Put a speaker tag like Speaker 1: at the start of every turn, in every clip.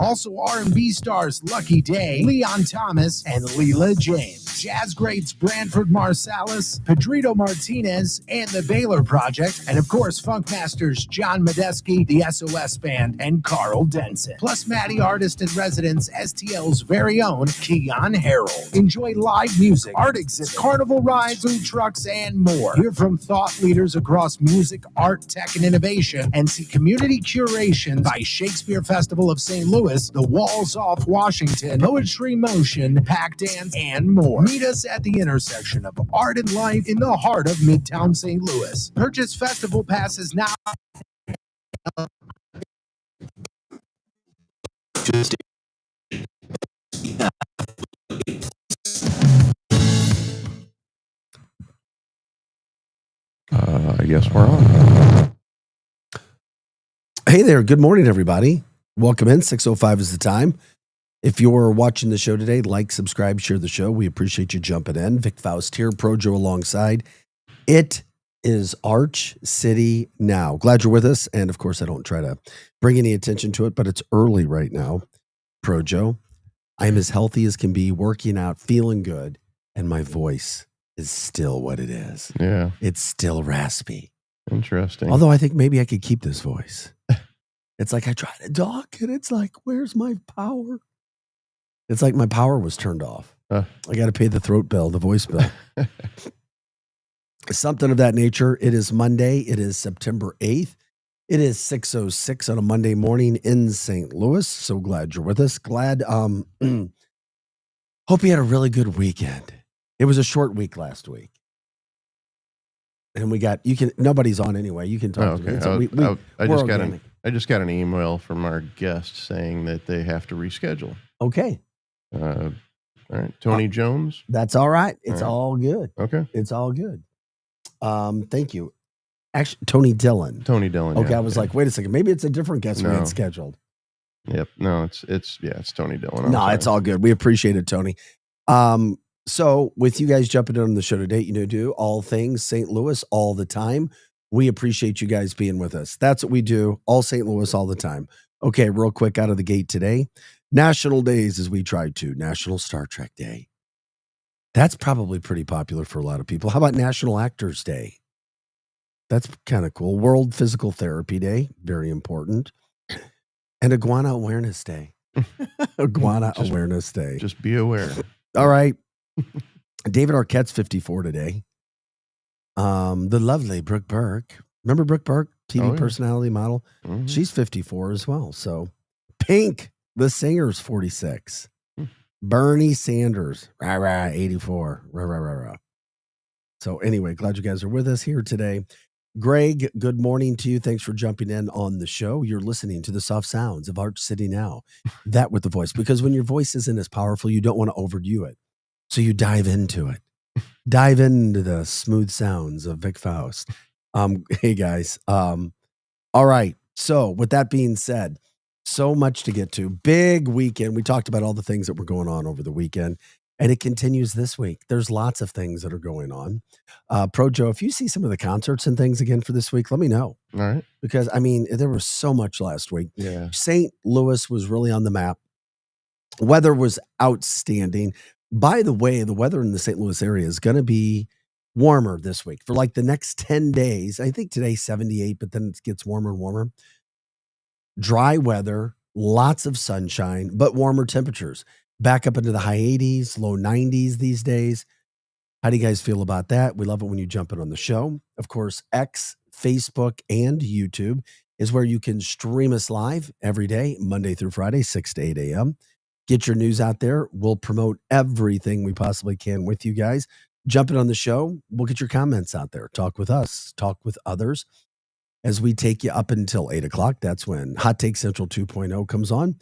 Speaker 1: Also R&B stars Lucky Day, Leon Thomas, and Leela James. Jazz greats Branford Marsalis, Pedrito Martinez, and the Baylor Project. And of course, funk masters John Medeski, the SOS Band, and Carl Denson. Plus Maddie artist in residence, STL's very own Keon Harold. Enjoy live music, art exhibits, carnival rides, food trucks, and more. Hear from thought leaders across music, art, tech, and innovation, and see community curation by Shakespeare Festival of St. Louis, the Walls Off Washington, Poetry Motion, Pack Dance, and more. Meet us at the intersection of art and life in the heart of Midtown St. Louis. Purchase festival passes now.
Speaker 2: I guess we're on.
Speaker 3: Hey there. Good morning, everybody. Welcome in. 6:05 is the time. If you're watching the show today, like, subscribe, share the show. We appreciate you jumping in. Vic Faust here, Projo alongside. It is Arch City Now. Glad you're with us. And of course, I don't try to bring any attention to it, but it's early right now. Projo, I'm as healthy as can be, working out, feeling good, and my voice is still what it is.
Speaker 2: Yeah.
Speaker 3: It's still raspy.
Speaker 2: Interesting.
Speaker 3: Although I think maybe I could keep this voice. It's like I try to talk and it's like, where's my power? It's like my power was turned off. I got to pay the throat bill, the voice bill. Something of that nature. It is Monday. It is September 8th. It is 6:06 on a Monday morning in St. Louis. So glad you're with us. Glad. Hope you had a really good weekend. It was a short week last week. And nobody's on anyway. You can talk to me. So
Speaker 2: I just got an email from our guest saying that they have to reschedule.
Speaker 3: Okay.
Speaker 2: All right. Tony Jones.
Speaker 3: That's all right. It's all good.
Speaker 2: Okay.
Speaker 3: It's all good. Thank you. Actually, Tony Dillon. Okay. I was like, wait a second. Maybe it's a different guest we had scheduled.
Speaker 2: Yep. No, it's Tony Dillon.
Speaker 3: It's all good. We appreciate it, Tony. So with you guys jumping in on the show today, do all things St. Louis all the time. We appreciate you guys being with us. That's what we do. All St. Louis all the time. Okay. Real quick out of the gate today. National days as we tried to. National Star Trek Day. That's probably pretty popular for a lot of people. How about National Actors Day? That's kind of cool. World Physical Therapy Day. Very important. And Iguana Awareness Day. Awareness Day.
Speaker 2: Just be aware.
Speaker 3: All right. David Arquette's 54 today. The lovely Brooke Burke. Remember Brooke Burke? TV personality model. Mm-hmm. She's 54 as well. So Pink, the singer's 46. Bernie Sanders, 84. So anyway, glad you guys are with us here today. Greg, good morning to you. Thanks for jumping in on the show. You're listening to the soft sounds of Arch City Now. That with the voice. Because when your voice isn't as powerful, you don't want to overdo it. So you dive into it. Dive into the smooth sounds of Vic Faust. Hey, guys. All right. So with that being said, so much to get to. Big weekend. We talked about all the things that were going on over the weekend, and it continues this week. There's lots of things that are going on. Projo, if you see some of the concerts and things again for this week, let me know.
Speaker 2: All right.
Speaker 3: Because, there was so much last week.
Speaker 2: Yeah.
Speaker 3: St. Louis was really on the map. Weather was outstanding. By the way, the weather in the St. Louis area is going to be warmer this week for like the next 10 days. I think today's 78, but then it gets warmer and warmer. Dry weather, lots of sunshine, but warmer temperatures. Back up into the high 80s, low 90s these days. How do you guys feel about that? We love it when you jump in on the show. Of course, X, Facebook, and YouTube is where you can stream us live every day, Monday through Friday, 6 to 8 a.m. Get your news out there. We'll promote everything we possibly can with you guys. Jump in on the show. We'll get your comments out there. Talk with us. Talk with others. As we take you up until 8 o'clock, that's when Hot Take Central 2.0 comes on.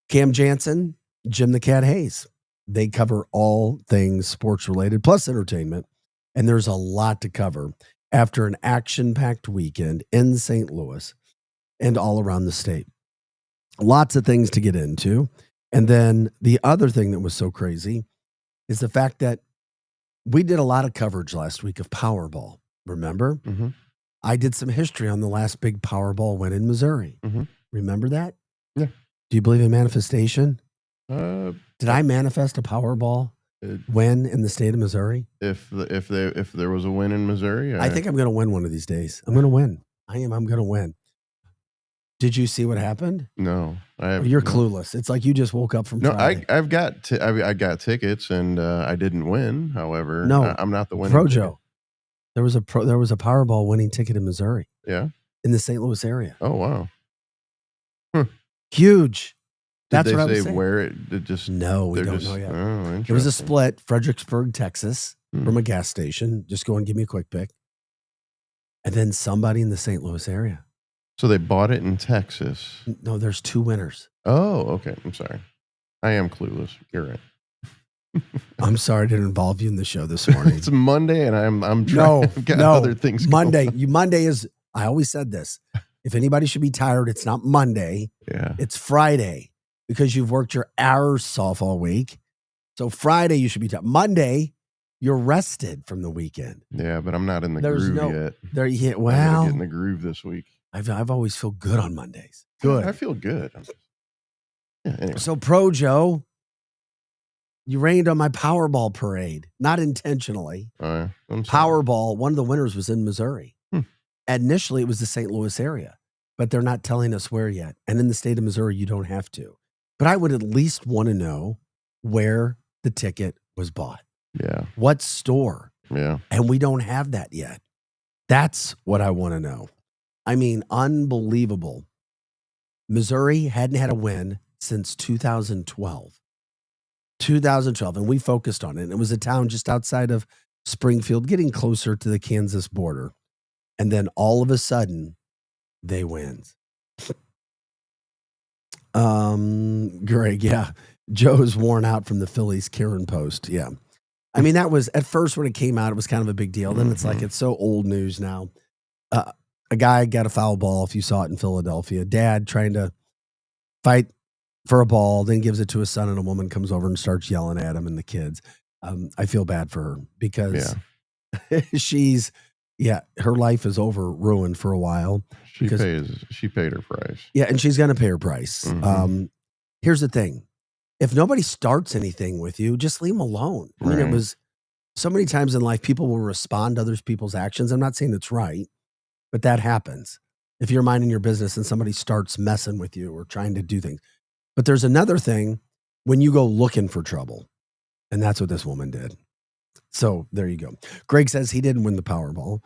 Speaker 3: Cam Jansen, Jim the Cat Hayes. They cover all things sports related, plus entertainment. And there's a lot to cover after an action-packed weekend in St. Louis and all around the state. Lots of things to get into. And then the other thing that was so crazy is the fact that we did a lot of coverage last week of Powerball. Remember?
Speaker 2: Mm-hmm.
Speaker 3: I did some history on the last big Powerball win in Missouri.
Speaker 2: Mm-hmm.
Speaker 3: Remember that?
Speaker 2: Yeah.
Speaker 3: Do you believe in manifestation?
Speaker 2: Uh,
Speaker 3: Did I manifest a Powerball win in the state of Missouri?
Speaker 2: if there was a win in Missouri,
Speaker 3: I think I'm going to win one of these days. I'm going to win. I am. I'm going to win. Did you see what happened?
Speaker 2: no, I have.
Speaker 3: You're
Speaker 2: no.
Speaker 3: clueless. It's like you just woke up from
Speaker 2: No,
Speaker 3: Friday.
Speaker 2: I've got I got tickets and I didn't win. However,
Speaker 3: No,
Speaker 2: I'm not the winning.
Speaker 3: Projo. There was a Powerball winning ticket in Missouri,
Speaker 2: Yeah.
Speaker 3: in the St. Louis area.
Speaker 2: Oh wow.
Speaker 3: Huge.
Speaker 2: Did
Speaker 3: That's
Speaker 2: they
Speaker 3: what I was
Speaker 2: say
Speaker 3: saying.
Speaker 2: where it just?
Speaker 3: No, we
Speaker 2: they're
Speaker 3: don't
Speaker 2: just-
Speaker 3: know yet.
Speaker 2: Oh,
Speaker 3: There was a
Speaker 2: interesting.
Speaker 3: split, Fredericksburg, Texas,
Speaker 2: Hmm.
Speaker 3: from a gas station. Just go and give me a quick pick. And then somebody in the St. Louis area.
Speaker 2: So they bought it in Texas.
Speaker 3: No, there's two winners.
Speaker 2: Oh, okay. I'm sorry. I am clueless. You're right.
Speaker 3: I'm sorry to involve you in the show this morning.
Speaker 2: It's Monday, and I'm trying.
Speaker 3: No,
Speaker 2: I've got
Speaker 3: no.
Speaker 2: other things. going
Speaker 3: Monday.
Speaker 2: on.
Speaker 3: Monday is, I always said this. If anybody should be tired, it's not Monday.
Speaker 2: Yeah.
Speaker 3: It's Friday because you've worked your arse off all week. So Friday, you should be tired. Monday, you're rested from the weekend.
Speaker 2: Yeah, but I'm not in the
Speaker 3: There's
Speaker 2: groove
Speaker 3: no-
Speaker 2: yet.
Speaker 3: There, yeah,
Speaker 2: I gotta
Speaker 3: well,
Speaker 2: get in the groove this week.
Speaker 3: I've always felt good on Mondays.
Speaker 2: I
Speaker 3: Good.
Speaker 2: feel good. Yeah. Anyway.
Speaker 3: So Projo, you rained on my Powerball parade, not intentionally.
Speaker 2: I'm sorry.
Speaker 3: Powerball, one of the winners was in Missouri.
Speaker 2: Hmm.
Speaker 3: Initially, it was the St. Louis area, but they're not telling us where yet. And in the state of Missouri, you don't have to. But I would at least want to know where the ticket was bought,
Speaker 2: Yeah.
Speaker 3: what store.
Speaker 2: Yeah.
Speaker 3: And we don't have that yet. That's what I want to know. I mean, unbelievable. Missouri hadn't had a win since 2012. 2012, and we focused on it. It was a town just outside of Springfield, getting closer to the Kansas border. And then all of a sudden, they wins. Greg, yeah. Joe's worn out from the Phillies Karen post. Yeah. I mean, that was, at first when it came out, it was kind of a big deal. Then it's like, it's so old news now. A guy got a foul ball, if you saw it in Philadelphia. Dad trying to fight for a ball, then gives it to his son, and a woman comes over and starts yelling at him and the kids. I feel bad for her because she's, her life is over, ruined for a while.
Speaker 2: She paid her price.
Speaker 3: Yeah, and she's going to pay her price.
Speaker 2: Mhm.
Speaker 3: Here's the thing. If nobody starts anything with you, just leave them alone. I mean, it
Speaker 2: Right.
Speaker 3: was so many times in life, people will respond to other people's actions. I'm not saying it's right, but that happens. If you're minding your business and somebody starts messing with you or trying to do things. But there's another thing when you go looking for trouble. And that's what this woman did. So there you go. Greg says he didn't win the Powerball.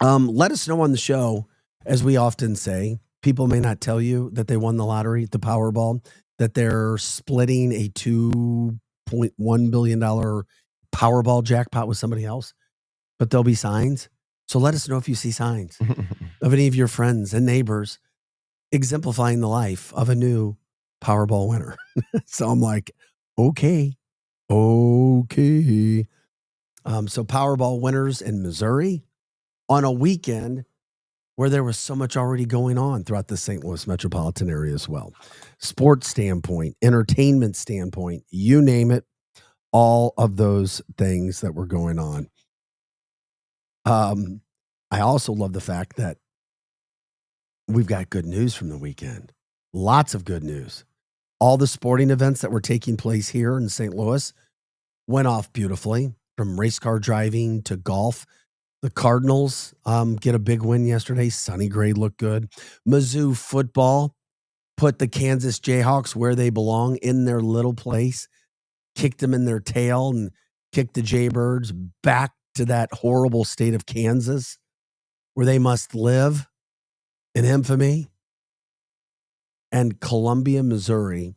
Speaker 3: Let us know on the show, as we often say, people may not tell you that they won the lottery, the Powerball, that they're splitting a $2.1 billion Powerball jackpot with somebody else, but there'll be signs. So let us know if you see signs of any of your friends and neighbors exemplifying the life of a new Powerball winner. So I'm like, okay. So Powerball winners in Missouri on a weekend where there was so much already going on throughout the St. Louis metropolitan area as well. Sports standpoint, entertainment standpoint, you name it, all of those things that were going on. I also love the fact that we've got good news from the weekend. Lots of good news. All the sporting events that were taking place here in St. Louis went off beautifully, from race car driving to golf. The Cardinals get a big win yesterday. Sonny Gray looked good. Mizzou football put the Kansas Jayhawks where they belong, in their little place, kicked them in their tail and kicked the Jaybirds back to that horrible state of Kansas where they must live in infamy. And Columbia, Missouri.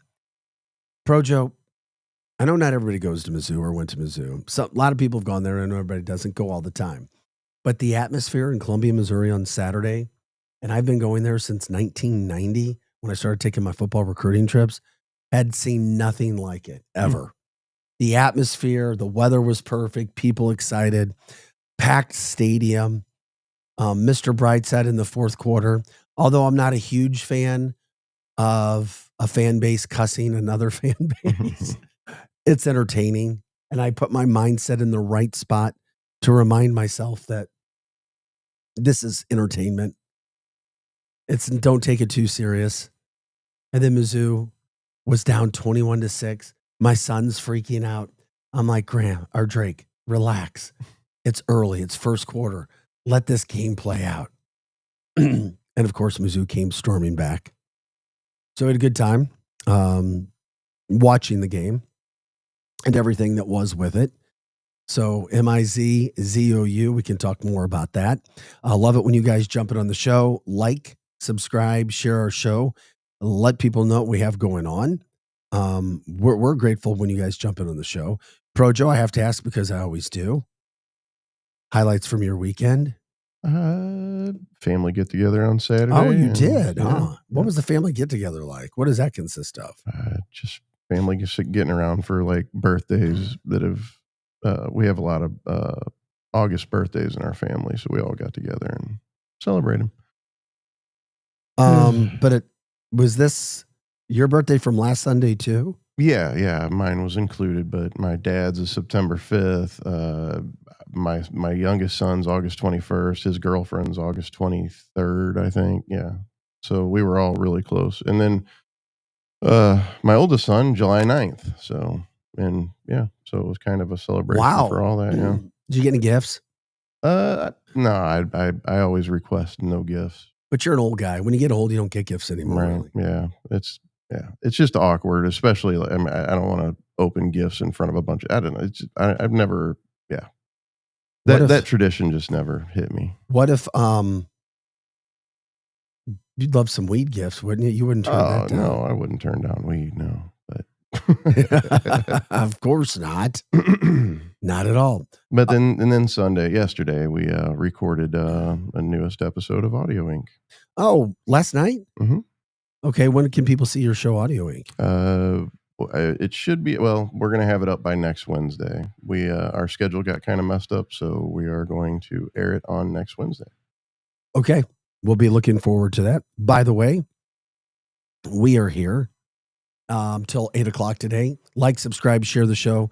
Speaker 3: Projo, I know not everybody goes to Mizzou or went to Mizzou. So, a lot of people have gone there. I know everybody doesn't go all the time. But the atmosphere in Columbia, Missouri on Saturday, and I've been going there since 1990 when I started taking my football recruiting trips, had seen nothing like it ever. The atmosphere, the weather was perfect, people excited, packed stadium. Mr. Brightside in the fourth quarter, although I'm not a huge fan of a fan base cussing another fan base, it's entertaining. And I put my mindset in the right spot to remind myself that this is entertainment. Don't take it too serious. And then Mizzou was down 21-6. My son's freaking out. I'm like, Graham or Drake, relax. It's early. It's first quarter. Let this game play out. And of course, Mizzou came storming back. So we had a good time watching the game and everything that was with it. So MIZZOU, we can talk more about that. I love it when you guys jump in on the show. Like, subscribe, share our show. Let people know what we have going on. We're grateful when you guys jump in on the show. Pro Joe, I have to ask because I always do. Highlights from your weekend?
Speaker 2: Family get together on Saturday.
Speaker 3: Oh, you did,
Speaker 2: yeah,
Speaker 3: huh? What was the family get together like? What does that consist of?
Speaker 2: Just family just getting around for like birthdays that have. We have a lot of August birthdays in our family, so we all got together and celebrated them.
Speaker 3: But was this your birthday from last Sunday too?
Speaker 2: Yeah, mine was included, but my dad's is September 5th. My youngest son's August 21st. His girlfriend's August 23rd, I think. Yeah, so we were all really close. And then my oldest son, July 9th. So it was kind of a celebration for all that. Yeah.
Speaker 3: Did you get any gifts?
Speaker 2: No, I always request no gifts.
Speaker 3: But you're an old guy. When you get old, you don't get gifts anymore.
Speaker 2: Right?
Speaker 3: Really.
Speaker 2: Yeah. It's just awkward, especially. I mean, I don't want to open gifts in front of a bunch of. I don't know. I've never. Yeah. That tradition just never hit me.
Speaker 3: What if you'd love some weed gifts, wouldn't you? You wouldn't turn that down.
Speaker 2: No, I wouldn't turn down weed. No, but
Speaker 3: of course not. Not at all.
Speaker 2: But then yesterday, we recorded a newest episode of Audio Inc.
Speaker 3: Oh, last night?
Speaker 2: Mm-hmm.
Speaker 3: Okay, when can people see your show, Audio Inc?
Speaker 2: It should be, we're going to have it up by next Wednesday. Our schedule got kind of messed up, so we are going to air it on next Wednesday.
Speaker 3: Okay, we'll be looking forward to that. By the way, we are here till 8 o'clock today. Like, subscribe, share the show.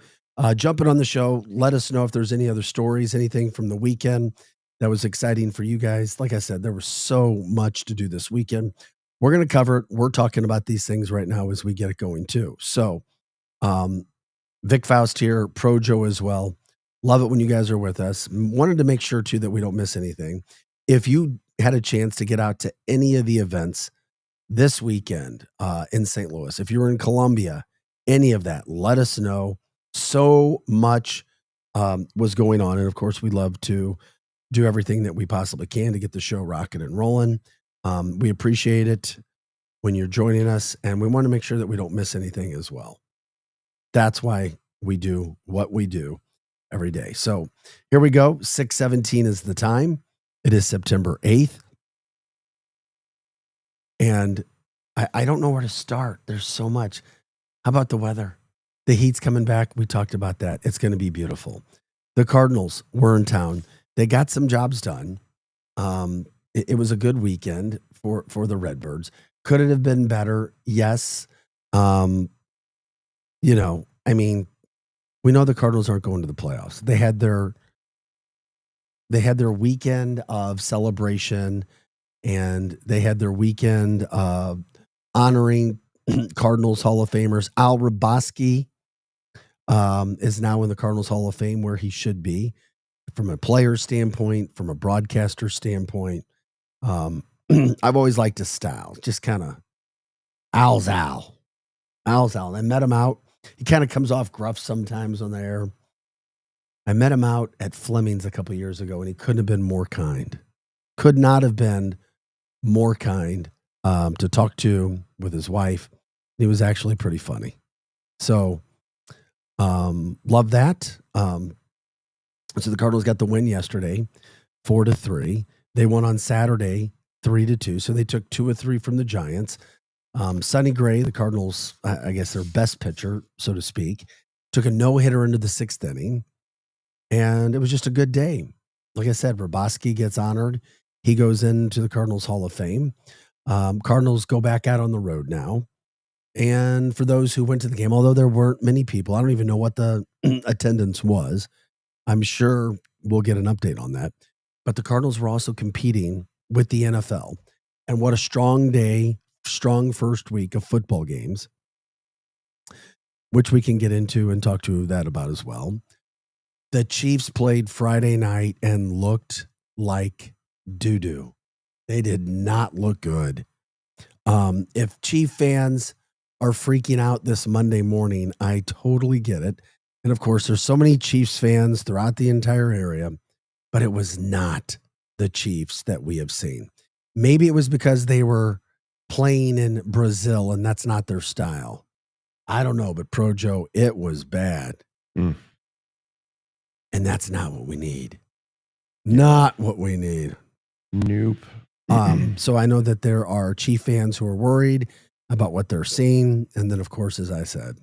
Speaker 3: Jump in on the show. Let us know if there's any other stories, anything from the weekend that was exciting for you guys. Like I said, there was so much to do this weekend. We're going to cover it. We're talking about these things right now as we get it going too. So Vic Faust here, Pro Joe as well. Love it when you guys are with us. Wanted to make sure too that we don't miss anything. If you had a chance to get out to any of the events this weekend in St. Louis, if you were in Columbia, any of that, let us know. So much was going on. And of course, we love to do everything that we possibly can to get the show rocking and rolling. We appreciate it when you're joining us, and we want to make sure that we don't miss anything as well. That's why we do what we do every day. So here we go. 6:17 is the time. It is September 8th. And I don't know where to start. There's so much. How about the weather? The heat's coming back. We talked about that. It's going to be beautiful. The Cardinals were in town. They got some jobs done. It was a good weekend for the Redbirds. Could it have been better? Yes. I mean, we know the Cardinals aren't going to the playoffs. They had their weekend of celebration, and they had their weekend of honoring Cardinals Hall of Famers. Al Hrabosky is now in the Cardinals Hall of Fame, where he should be from a player standpoint, from a broadcaster standpoint. I've always liked his style, just kind of Al's Al. I met him out. He kind of comes off gruff sometimes on the air. I met him out at Fleming's a couple years ago, and he couldn't have been more kind. Could not have been more kind to talk to with his wife. He was actually pretty funny. So, love that. So the Cardinals got the win yesterday, 4-3. They won on Saturday, 3-2. So they took 2 of 3 from the Giants. Sonny Gray, the Cardinals, I guess their best pitcher, so to speak, took a no-hitter into the 6th inning. And it was just a good day. Like I said, Hrabosky gets honored. He goes into the Cardinals Hall of Fame. Cardinals go back out on the road now. And for those who went to the game, although there weren't many people, I don't even know what the attendance was. I'm sure we'll get an update on that. But the Cardinals were also competing with the NFL. And what a strong day strong first week of football games, which we can get into and talk to that about as well. The Chiefs played Friday night and looked like doo-doo. They did not look good. If Chief fans are freaking out this Monday morning, I totally get it. And of course, there's so many Chiefs fans throughout the entire area, but it was not the Chiefs that we have seen. Maybe it was because they were playing in Brazil and that's not their style. I don't know, but Pro Joe, it was bad.
Speaker 2: Mm.
Speaker 3: And that's not what we need. Not what we need.
Speaker 2: Nope.
Speaker 3: So I know that there are Chief fans who are worried about what they're seeing. And then, of course, as I said,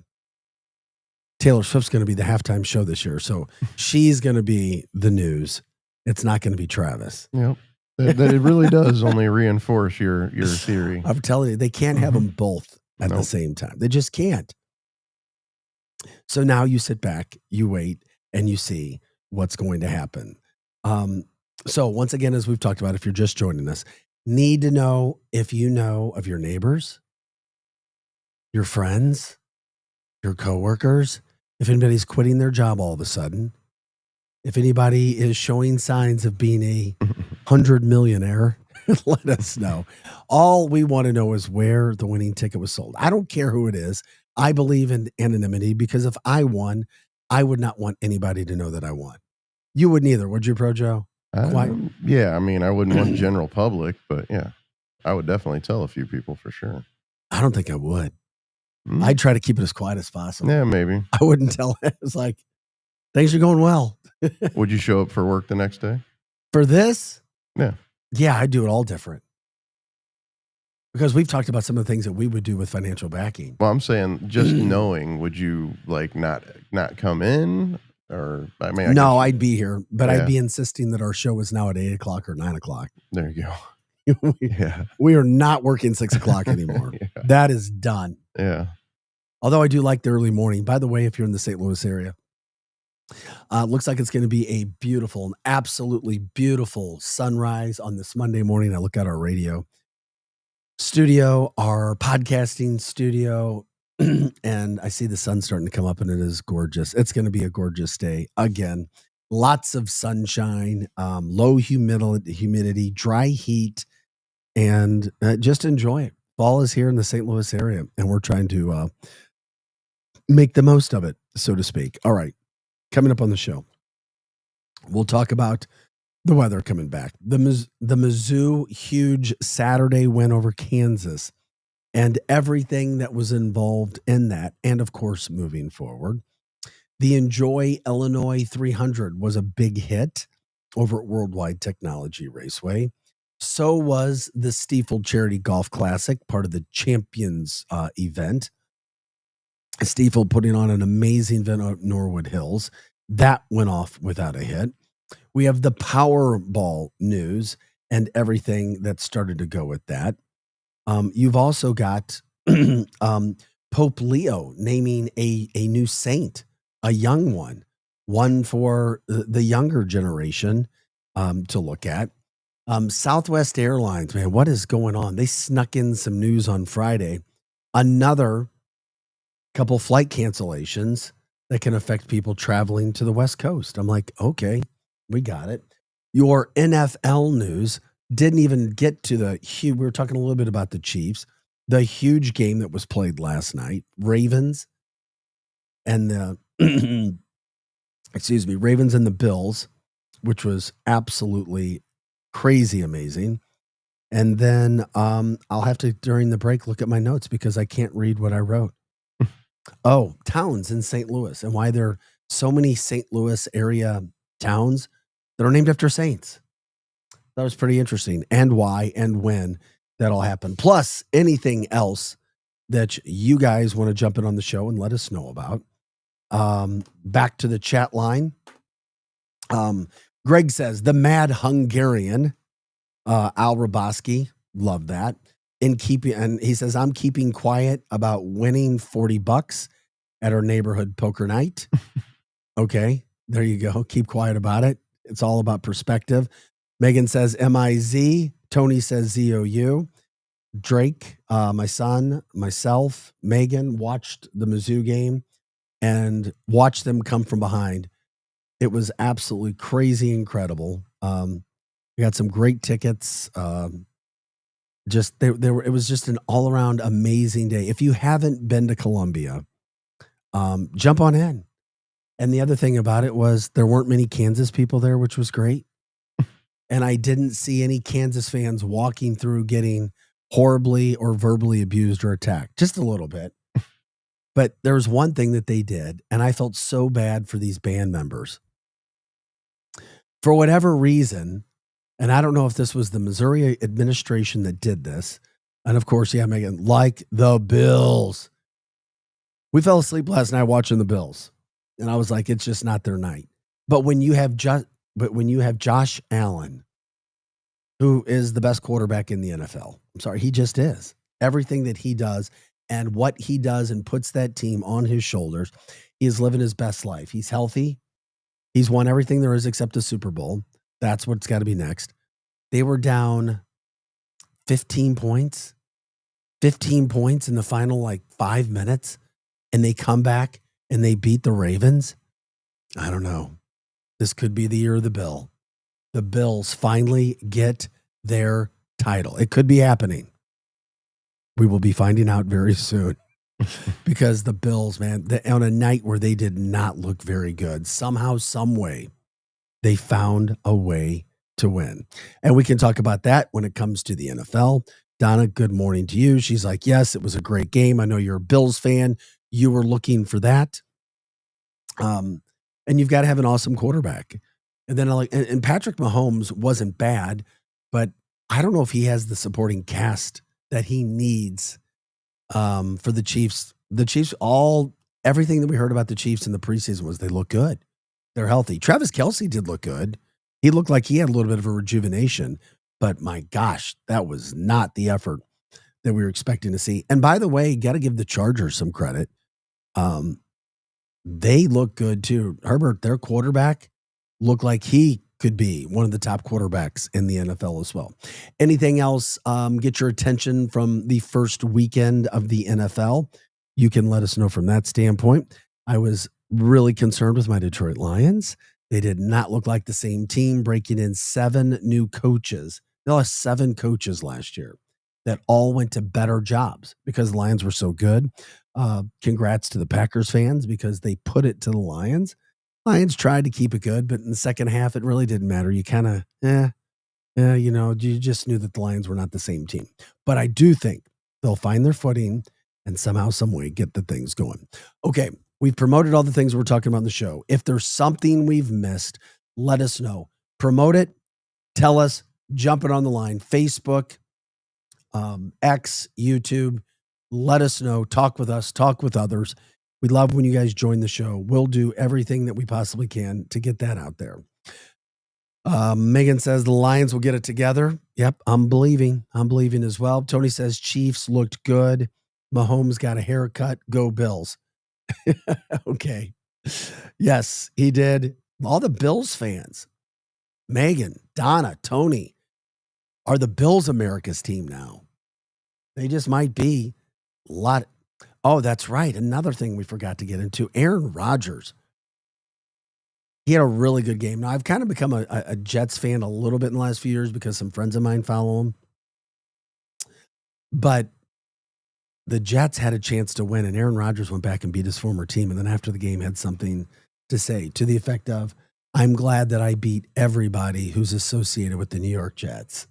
Speaker 3: Taylor Swift's going to be the halftime show this year. So she's going to be the news. It's not going to be Travis.
Speaker 2: Yep. That it really does only reinforce your theory.
Speaker 3: I'm telling you, they can't have them both at the
Speaker 2: Nope.
Speaker 3: same time. They just can't. So now you sit back, you wait, and you see what's going to happen. So once again, as we've talked about, if you're just joining us, need to know if you know of your neighbors, your friends, your coworkers, if anybody's quitting their job all of a sudden, if anybody is showing signs of being a 100 millionaire, let us know. All we want to know is where the winning ticket was sold. I don't care who it is. I believe in anonymity because if I won, I would not want anybody to know that I won. You wouldn't either, would you, Pro Joe? Quite.
Speaker 2: Yeah, I mean, I wouldn't want the general public, but yeah, I would definitely tell a few people for sure.
Speaker 3: I don't think I would.
Speaker 2: Mm.
Speaker 3: I'd try to keep it as quiet as possible.
Speaker 2: Yeah, maybe.
Speaker 3: I wouldn't tell it. It's like, things are going well.
Speaker 2: Would you show up for work the next day?
Speaker 3: For this?
Speaker 2: Yeah.
Speaker 3: Yeah, I'd do it all different. Because we've talked about some of the things that we would do with financial backing.
Speaker 2: Well, I'm saying just knowing, would you like not come in? Or I mean,
Speaker 3: No, I'd be here, but
Speaker 2: Yeah.
Speaker 3: I'd be insisting that our show is now at 8 o'clock or 9 o'clock.
Speaker 2: There you go. Yeah.
Speaker 3: We are not working 6 o'clock anymore.
Speaker 2: Yeah.
Speaker 3: That is done.
Speaker 2: Yeah.
Speaker 3: Although I do like the early morning. By the way, if you're in the St. Louis area, looks like it's going to be a beautiful, an absolutely beautiful sunrise on this Monday morning. I look at our radio studio, our podcasting studio, and I see the sun starting to come up and it is gorgeous. It's going to be a gorgeous day. Again, lots of sunshine, low humidity, dry heat, and just enjoy it. Fall is here in the St. Louis area, and we're trying to make the most of it, so to speak. All right. Coming up on the show, we'll talk about the weather coming back. The Mizzou huge Saturday win over Kansas and everything that was involved in that. And of course, moving forward, the Enjoy Illinois 300 was a big hit over at Worldwide Technology Raceway. So was the Stiefel Charity Golf Classic, part of the Champions event. Stiefel putting on an amazing event at Norwood Hills. That went off without a hit. We have the Powerball news and everything that started to go with that. You've also got Pope Leo naming a new saint, a young one for the younger generation to look at. Southwest Airlines, man, what is going on? They snuck in some news on Friday. Another couple flight cancellations that can affect people traveling to the West Coast. I'm like, okay, we got it. Your NFL news didn't even get to we were talking a little bit about the Chiefs, the huge game that was played last night, Ravens and the, Ravens and the Bills, which was absolutely crazy amazing. And then I'll have to, during the break, look at my notes because I can't read what I wrote. Oh, towns in St. Louis and why there are so many St. Louis area towns that are named after saints. That was pretty interesting. And why and when that all happened. Plus anything else that you guys want to jump in on the show and let us know about. Back to the chat line. Greg says, the Mad Hungarian, Al Raboski, love that. And he says, I'm keeping quiet about winning $40 at our neighborhood poker night. Okay, there you go. Keep quiet about it. It's all about perspective. Megan says MIZ. Tony says ZOU. Drake, my son, myself, Megan watched the Mizzou game and watched them come from behind. It was absolutely crazy incredible. We got some great tickets. Just they were. It was just an all around amazing day. If you haven't been to Columbia, jump on in. And the other thing about it was there weren't many Kansas people there, which was great. And I didn't see any Kansas fans walking through getting horribly or verbally abused or attacked. Just a little bit. But there was one thing that they did, and I felt so bad for these band members. For whatever reason, and I don't know if this was the Missouri administration that did this, and of course, yeah, Megan, like the Bills. We fell asleep last night watching the Bills, and I was like, it's just not their night. But when you have Josh Allen, who is the best quarterback in the NFL, I'm sorry, he just is. Everything that he does and what he does and puts that team on his shoulders, he is living his best life. He's healthy. He's won everything there is except a Super Bowl. That's what's got to be next. They were down 15 points in the final 5 minutes, and they come back and they beat the Ravens. I don't know. This could be the year of the Bill. The Bills finally get their title. It could be happening. We will be finding out very soon because the Bills, man, on a night where they did not look very good, somehow, some way, they found a way to win. And we can talk about that when it comes to the NFL. Donna, good morning to you. She's like, yes, it was a great game. I know you're a Bills fan. You were looking for that. And you've got to have an awesome quarterback. And then and Patrick Mahomes wasn't bad, but I don't know if he has the supporting cast that he needs for the Chiefs. The Chiefs, everything that we heard about the Chiefs in the preseason was they look good. They're healthy. Travis Kelce did look good. He looked like he had a little bit of a rejuvenation, but my gosh, that was not the effort that we were expecting to see. And by the way, got to give the Chargers some credit. They look good too. Herbert, their quarterback, looked like he could be one of the top quarterbacks in the NFL as well. Anything else get your attention from the first weekend of the NFL? You can let us know from that standpoint. I was really concerned with my Detroit Lions. They did not look like the same team, breaking in 7 new coaches. They lost 7 coaches last year that all went to better jobs because the Lions were so good. Congrats to the Packers fans because they put it to the Lions. Lions tried to keep it good, but in the second half, it really didn't matter. You kind of, you just knew that the Lions were not the same team. But I do think they'll find their footing and somehow, some way, get the things going. Okay, we've promoted all the things we're talking about in the show. If there's something we've missed, let us know. Promote it. Tell us. Jump it on the line. Facebook, X, YouTube. Let us know. Talk with us. Talk with others. We love when you guys join the show. We'll do everything that we possibly can to get that out there. Megan says the Lions will get it together. Yep, I'm believing. I'm believing as well. Tony says Chiefs looked good. Mahomes got a haircut. Go Bills. Okay. Yes, he did. All the Bills fans, Megan, Donna, Tony, are the Bills America's team now. They just might be a lot. Oh, that's right. Another thing we forgot to get into, Aaron Rodgers. He had a really good game. Now, I've kind of become a Jets fan a little bit in the last few years because some friends of mine follow him. But the Jets had a chance to win, and Aaron Rodgers went back and beat his former team. And then after the game had something to say to the effect of, I'm glad that I beat everybody who's associated with the New York Jets.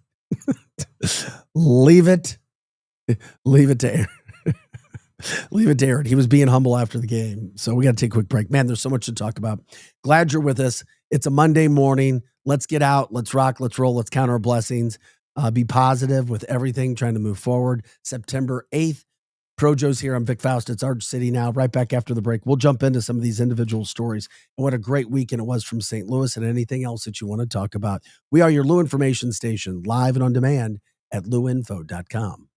Speaker 3: Leave it to Aaron. Leave it to Aaron. He was being humble after the game. So we got to take a quick break. Man, there's so much to talk about. Glad you're with us. It's a Monday morning. Let's get out. Let's rock. Let's roll. Let's count our blessings. Be positive with everything, trying to move forward. September 8th. Projo's here. I'm Vic Faust. It's Arch City now. Right back after the break. We'll jump into some of these individual stories and what a great weekend it was from St. Louis and anything else that you want to talk about. We are your Lou Information Station, live and on demand at louinfo.com.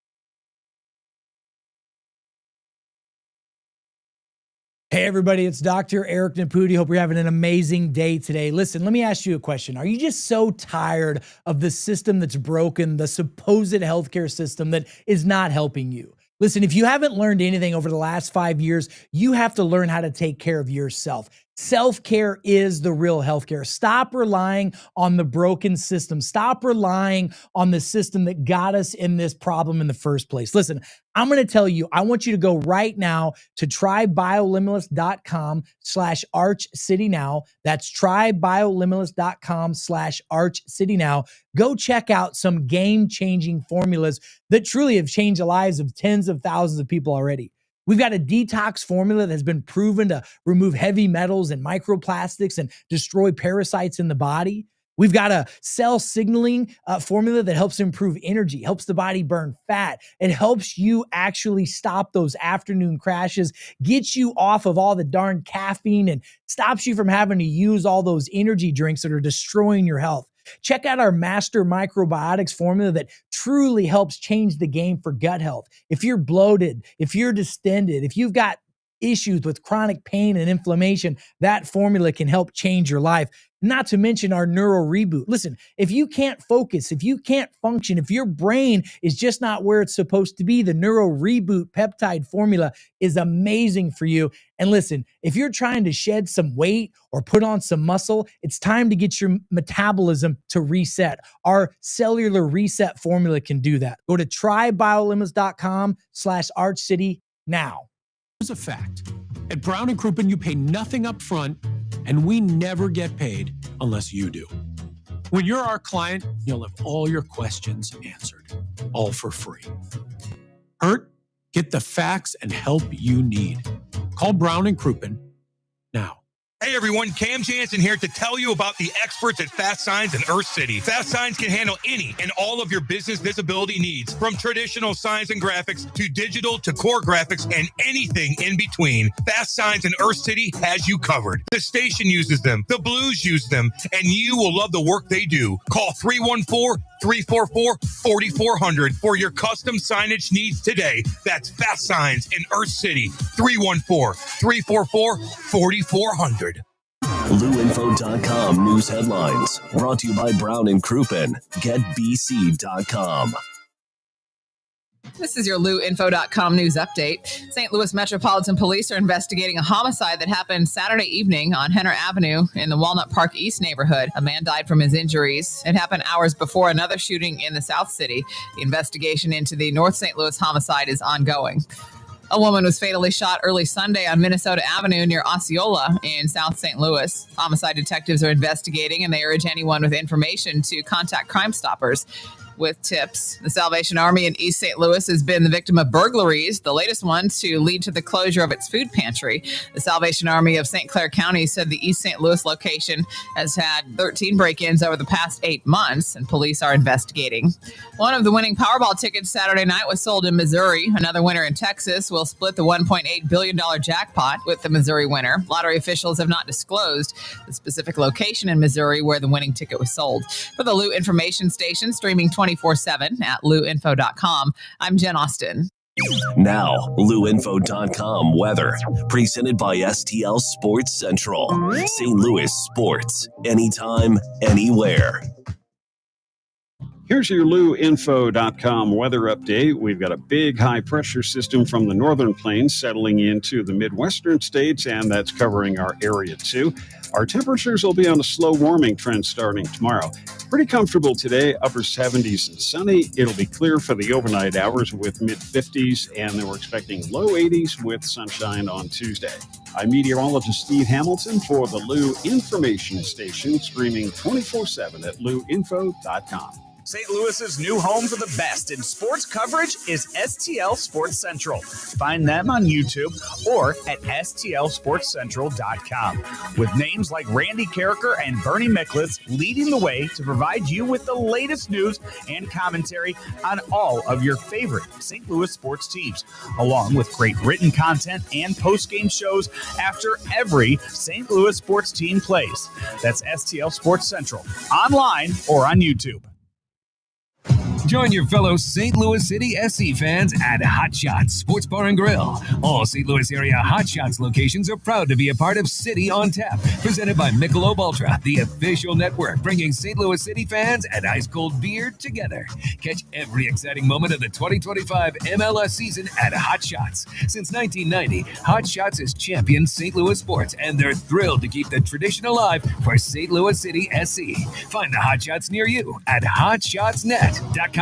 Speaker 4: Hey everybody, it's Dr. Eric Naputi. Hope you're having an amazing day today. Listen, let me ask you a question. Are you just so tired of the system that's broken, the supposed healthcare system that is not helping you? Listen, if you haven't learned anything over the last 5 years, you have to learn how to take care of yourself. Self-care is the real healthcare. Stop relying on the broken system. Stop relying on the system that got us in this problem in the first place. Listen, I'm going to tell you, I want you to go right now to trybiolimitless.com/ArchCityNow. That's trybiolimitless.com/ArchCityNow. Go check out some game-changing formulas that truly have changed the lives of tens of thousands of people already. We've got a detox formula that has been proven to remove heavy metals and microplastics and destroy parasites in the body. We've got a cell signaling formula that helps improve energy, helps the body burn fat. It helps you actually stop those afternoon crashes, gets you off of all the darn caffeine, and stops you from having to use all those energy drinks that are destroying your health. Check out our Master Microbiotics formula that truly helps change the game for gut health. If you're bloated, if you're distended, if you've got issues with chronic pain and inflammation, that formula can help change your life. Not to mention our Neuro Reboot. Listen, if you can't focus, if you can't function, if your brain is just not where it's supposed to be, the Neuro Reboot peptide formula is amazing for you. And listen, if you're trying to shed some weight or put on some muscle, it's time to get your metabolism to reset. Our cellular reset formula can do that. Go to trybiolimitless.com/ArchCity now.
Speaker 5: Here's a fact. At Brown & Crouppen, you pay nothing up front, and we never get paid unless you do. When you're our client, you'll have all your questions answered, all for free. Hurt? Get the facts and help you need. Call Brown & Crouppen now.
Speaker 6: Hey everyone, Cam Jansen here to tell you about the experts at Fast Signs in Earth City. Fast Signs can handle any and all of your business visibility needs, from traditional signs and graphics to digital to core graphics and anything in between. Fast Signs in Earth City has you covered. The station uses them, the Blues use them, and you will love the work they do. Call 314-344-4400 for your custom signage needs today. That's Fast Signs in Earth City, 314-344-4400.
Speaker 7: LouInfo.com news headlines brought to you by Brown & Crouppen. GetBC.com.
Speaker 8: This is your LouInfo.com news update. St. Louis Metropolitan Police are investigating a homicide that happened Saturday evening on Henner Avenue in the Walnut Park East neighborhood. A man died from his injuries. It happened hours before another shooting in the South City. The investigation into the North St. Louis homicide is ongoing. A woman was fatally shot early Sunday on Minnesota Avenue near Osceola in South St. Louis. Homicide detectives are investigating, and they urge anyone with information to contact Crime Stoppers with tips. The Salvation Army in East St. Louis has been the victim of burglaries, the latest one to lead to the closure of its food pantry. The Salvation Army of St. Clair County said the East St. Louis location has had 13 break-ins over the past 8 months, and police are investigating. One of the winning Powerball tickets Saturday night was sold in Missouri. Another winner in Texas will split the $1.8 billion jackpot with the Missouri winner. Lottery officials have not disclosed the specific location in Missouri where the winning ticket was sold. For the Lou Information Station, streaming 24/7 at LouInfo.com, I'm Jen Austin.
Speaker 7: Now, LouInfo.com weather. Presented by STL Sports Central. St. Louis sports. Anytime, anywhere.
Speaker 9: Here's your LouInfo.com weather update. We've got a big high pressure system from the northern plains settling into the Midwestern states, and that's covering our area too. Our temperatures will be on a slow warming trend starting tomorrow. Pretty comfortable today, upper 70s and sunny. It'll be clear for the overnight hours with mid-50s, and then we're expecting low 80s with sunshine on Tuesday. I'm meteorologist Steve Hamilton for the Lou Information Station, streaming 24/7 at LouInfo.com.
Speaker 10: St. Louis's new home for the best in sports coverage is STL Sports Central. Find them on YouTube or at STLSportsCentral.com. With names like Randy Carricker and Bernie Miklitz leading the way to provide you with the latest news and commentary on all of your favorite St. Louis sports teams, along with great written content and post-game shows after every St. Louis sports team plays. That's STL Sports Central, online or on YouTube.
Speaker 11: Join your fellow St. Louis City SC fans at Hot Shots Sports Bar and Grill. All St. Louis area Hot Shots locations are proud to be a part of City on Tap, presented by Michelob Ultra, the official network bringing St. Louis City fans and ice cold beer together. Catch every exciting moment of the 2025 MLS season at Hot Shots. Since 1990, Hot Shots has championed St. Louis sports, and they're thrilled to keep the tradition alive for St. Louis City SC. Find the Hot Shots near you at hotshotsnet.com.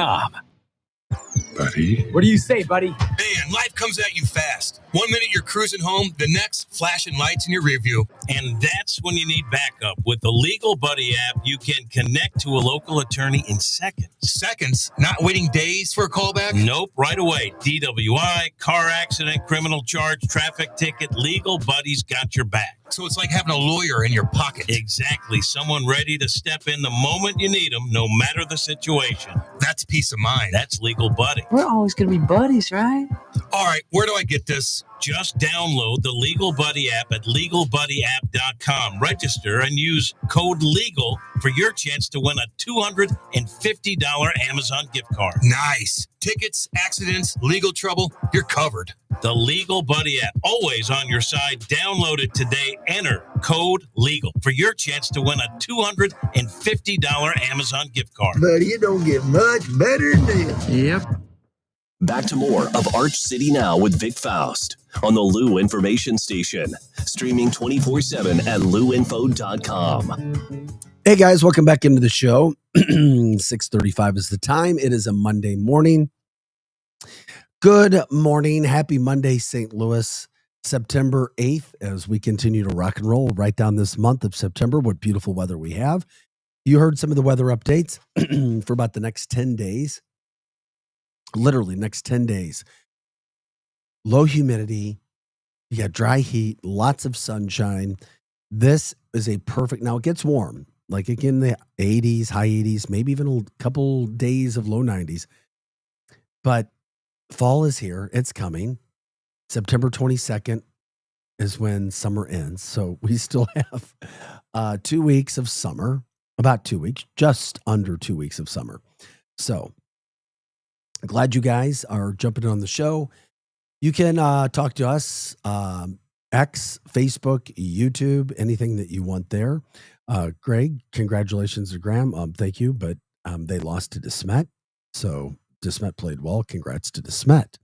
Speaker 12: Buddy.
Speaker 6: What do you say, buddy? Man, life comes at you fast. 1 minute you're cruising home, the next flashing lights in your rear view.
Speaker 13: And that's when you need backup. With the Legal Buddy app, you can connect to a local attorney in seconds.
Speaker 6: Seconds? Not waiting days for a callback?
Speaker 13: Nope, right away. DWI, car accident, criminal charge, traffic ticket, Legal Buddy's got your back.
Speaker 6: So it's like having a lawyer in your pocket.
Speaker 13: Exactly. Someone ready to step in the moment you need them, no matter the situation.
Speaker 6: That's peace of mind.
Speaker 13: That's Legal Buddy.
Speaker 14: We're always going to be buddies, right?
Speaker 6: All right, where do I get this?
Speaker 13: Just download the Legal Buddy app at LegalBuddyApp.com. Register and use code LEGAL for your chance to win a $250 Amazon gift card.
Speaker 6: Nice. Tickets, accidents, legal trouble, you're covered.
Speaker 13: The Legal Buddy app, always on your side. Download it today. Enter code LEGAL for your chance to win a $250 Amazon gift card.
Speaker 15: Buddy, it don't get much better than this.
Speaker 14: Yep.
Speaker 7: Back to more of Arch City Now with Vic Faust on the Lou Information Station. Streaming 24/7 at louinfo.com.
Speaker 3: Hey guys, welcome back into the show. 6:35 is the time. It is a Monday morning. Good morning. Happy Monday, St. Louis. September 8th, as we continue to rock and roll right down this month of September. What beautiful weather we have. You heard some of the weather updates for about the next 10 days. Literally next 10 days. Low humidity. You got dry heat, lots of sunshine. This is a perfect, now it gets warm, like again, the 80s, high 80s, maybe even a couple days of low 90s. But fall is here. It's coming. September 22nd is when summer ends. So we still have 2 weeks of summer, about 2 weeks, just under 2 weeks of summer. So glad you guys are jumping on the show. You can talk to us, X, Facebook, YouTube, anything that you want there. Greg, congratulations to Graham. Thank you, but they lost to DeSmet. So DeSmet played well. Congrats to DeSmet.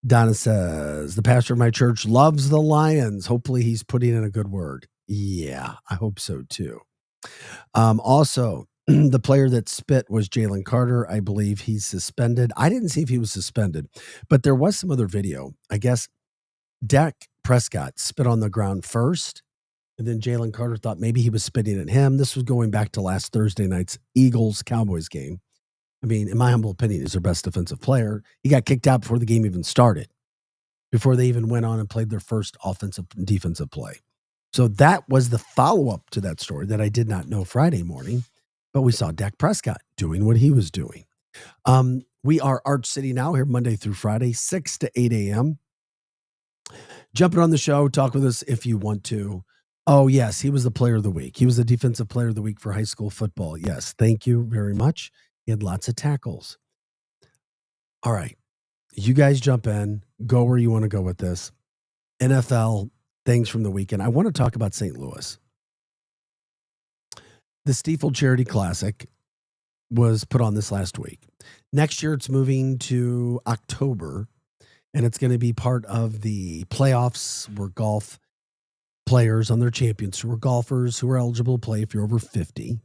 Speaker 3: Donna says, the pastor of my church loves the Lions. Hopefully he's putting in a good word. Yeah, I hope so too. Also, the player that spit was Jalen Carter. I believe he's suspended. I didn't see if he was suspended, but there was some other video. I guess Dak Prescott spit on the ground first, and then Jalen Carter thought maybe he was spitting at him. This was going back to last Thursday night's Eagles-Cowboys game. I mean, in my humble opinion, he's their best defensive player. He got kicked out before the game even started, before they even went on and played their first offensive and defensive play. So that was the follow-up to that story that I did not know Friday morning. But we saw Dak Prescott doing what he was doing. We are Arch City Now here Monday through Friday, 6 to 8 a.m. Jumping on the show, talk with us if you want to. Oh, yes, he was the player of the week. He was the defensive player of the week for high school football. Yes, thank you very much. He had lots of tackles. All right, you guys jump in. Go where you want to go with this. NFL things from the weekend. I want to talk about St. Louis. The Stiefel Charity Classic was put on this last week. Next year, it's moving to October, and it's going to be part of the playoffs where golf players on their champions who are golfers who are eligible to play if you're over 50.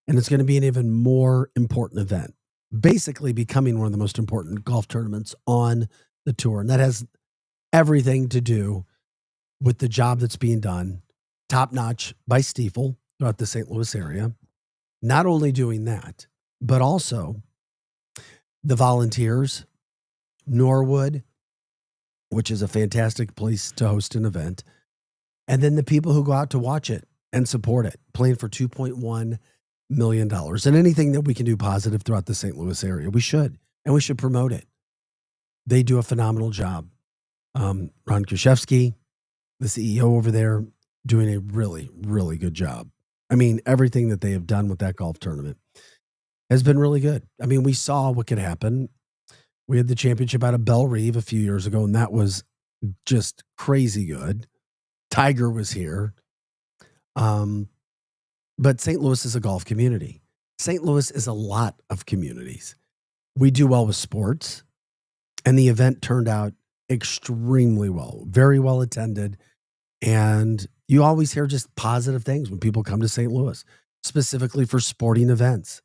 Speaker 3: And it's going to be an even more important event, basically becoming one of the most important golf tournaments on the tour. And that has everything to do with the job that's being done, top notch by Stiefel throughout the St. Louis area. Not only doing that, but also the volunteers, Norwood, which is a fantastic place to host an event, and then the people who go out to watch it and support it, playing for $2.1 million. And anything that we can do positive throughout the St. Louis area, we should, and we should promote it. They do a phenomenal job. Ron Krzyzewski, the CEO over there, doing a really, really good job. I mean, everything that they have done with that golf tournament. has been really good. I mean, we saw what could happen. We had the championship out of Belle Reve a few years ago, and that was just crazy good. Tiger was here. But St. Louis is a golf community. St. Louis is a lot of communities. We do well with sports, and the event turned out extremely well, very well attended. And you always hear just positive things when people come to St. Louis, specifically for sporting events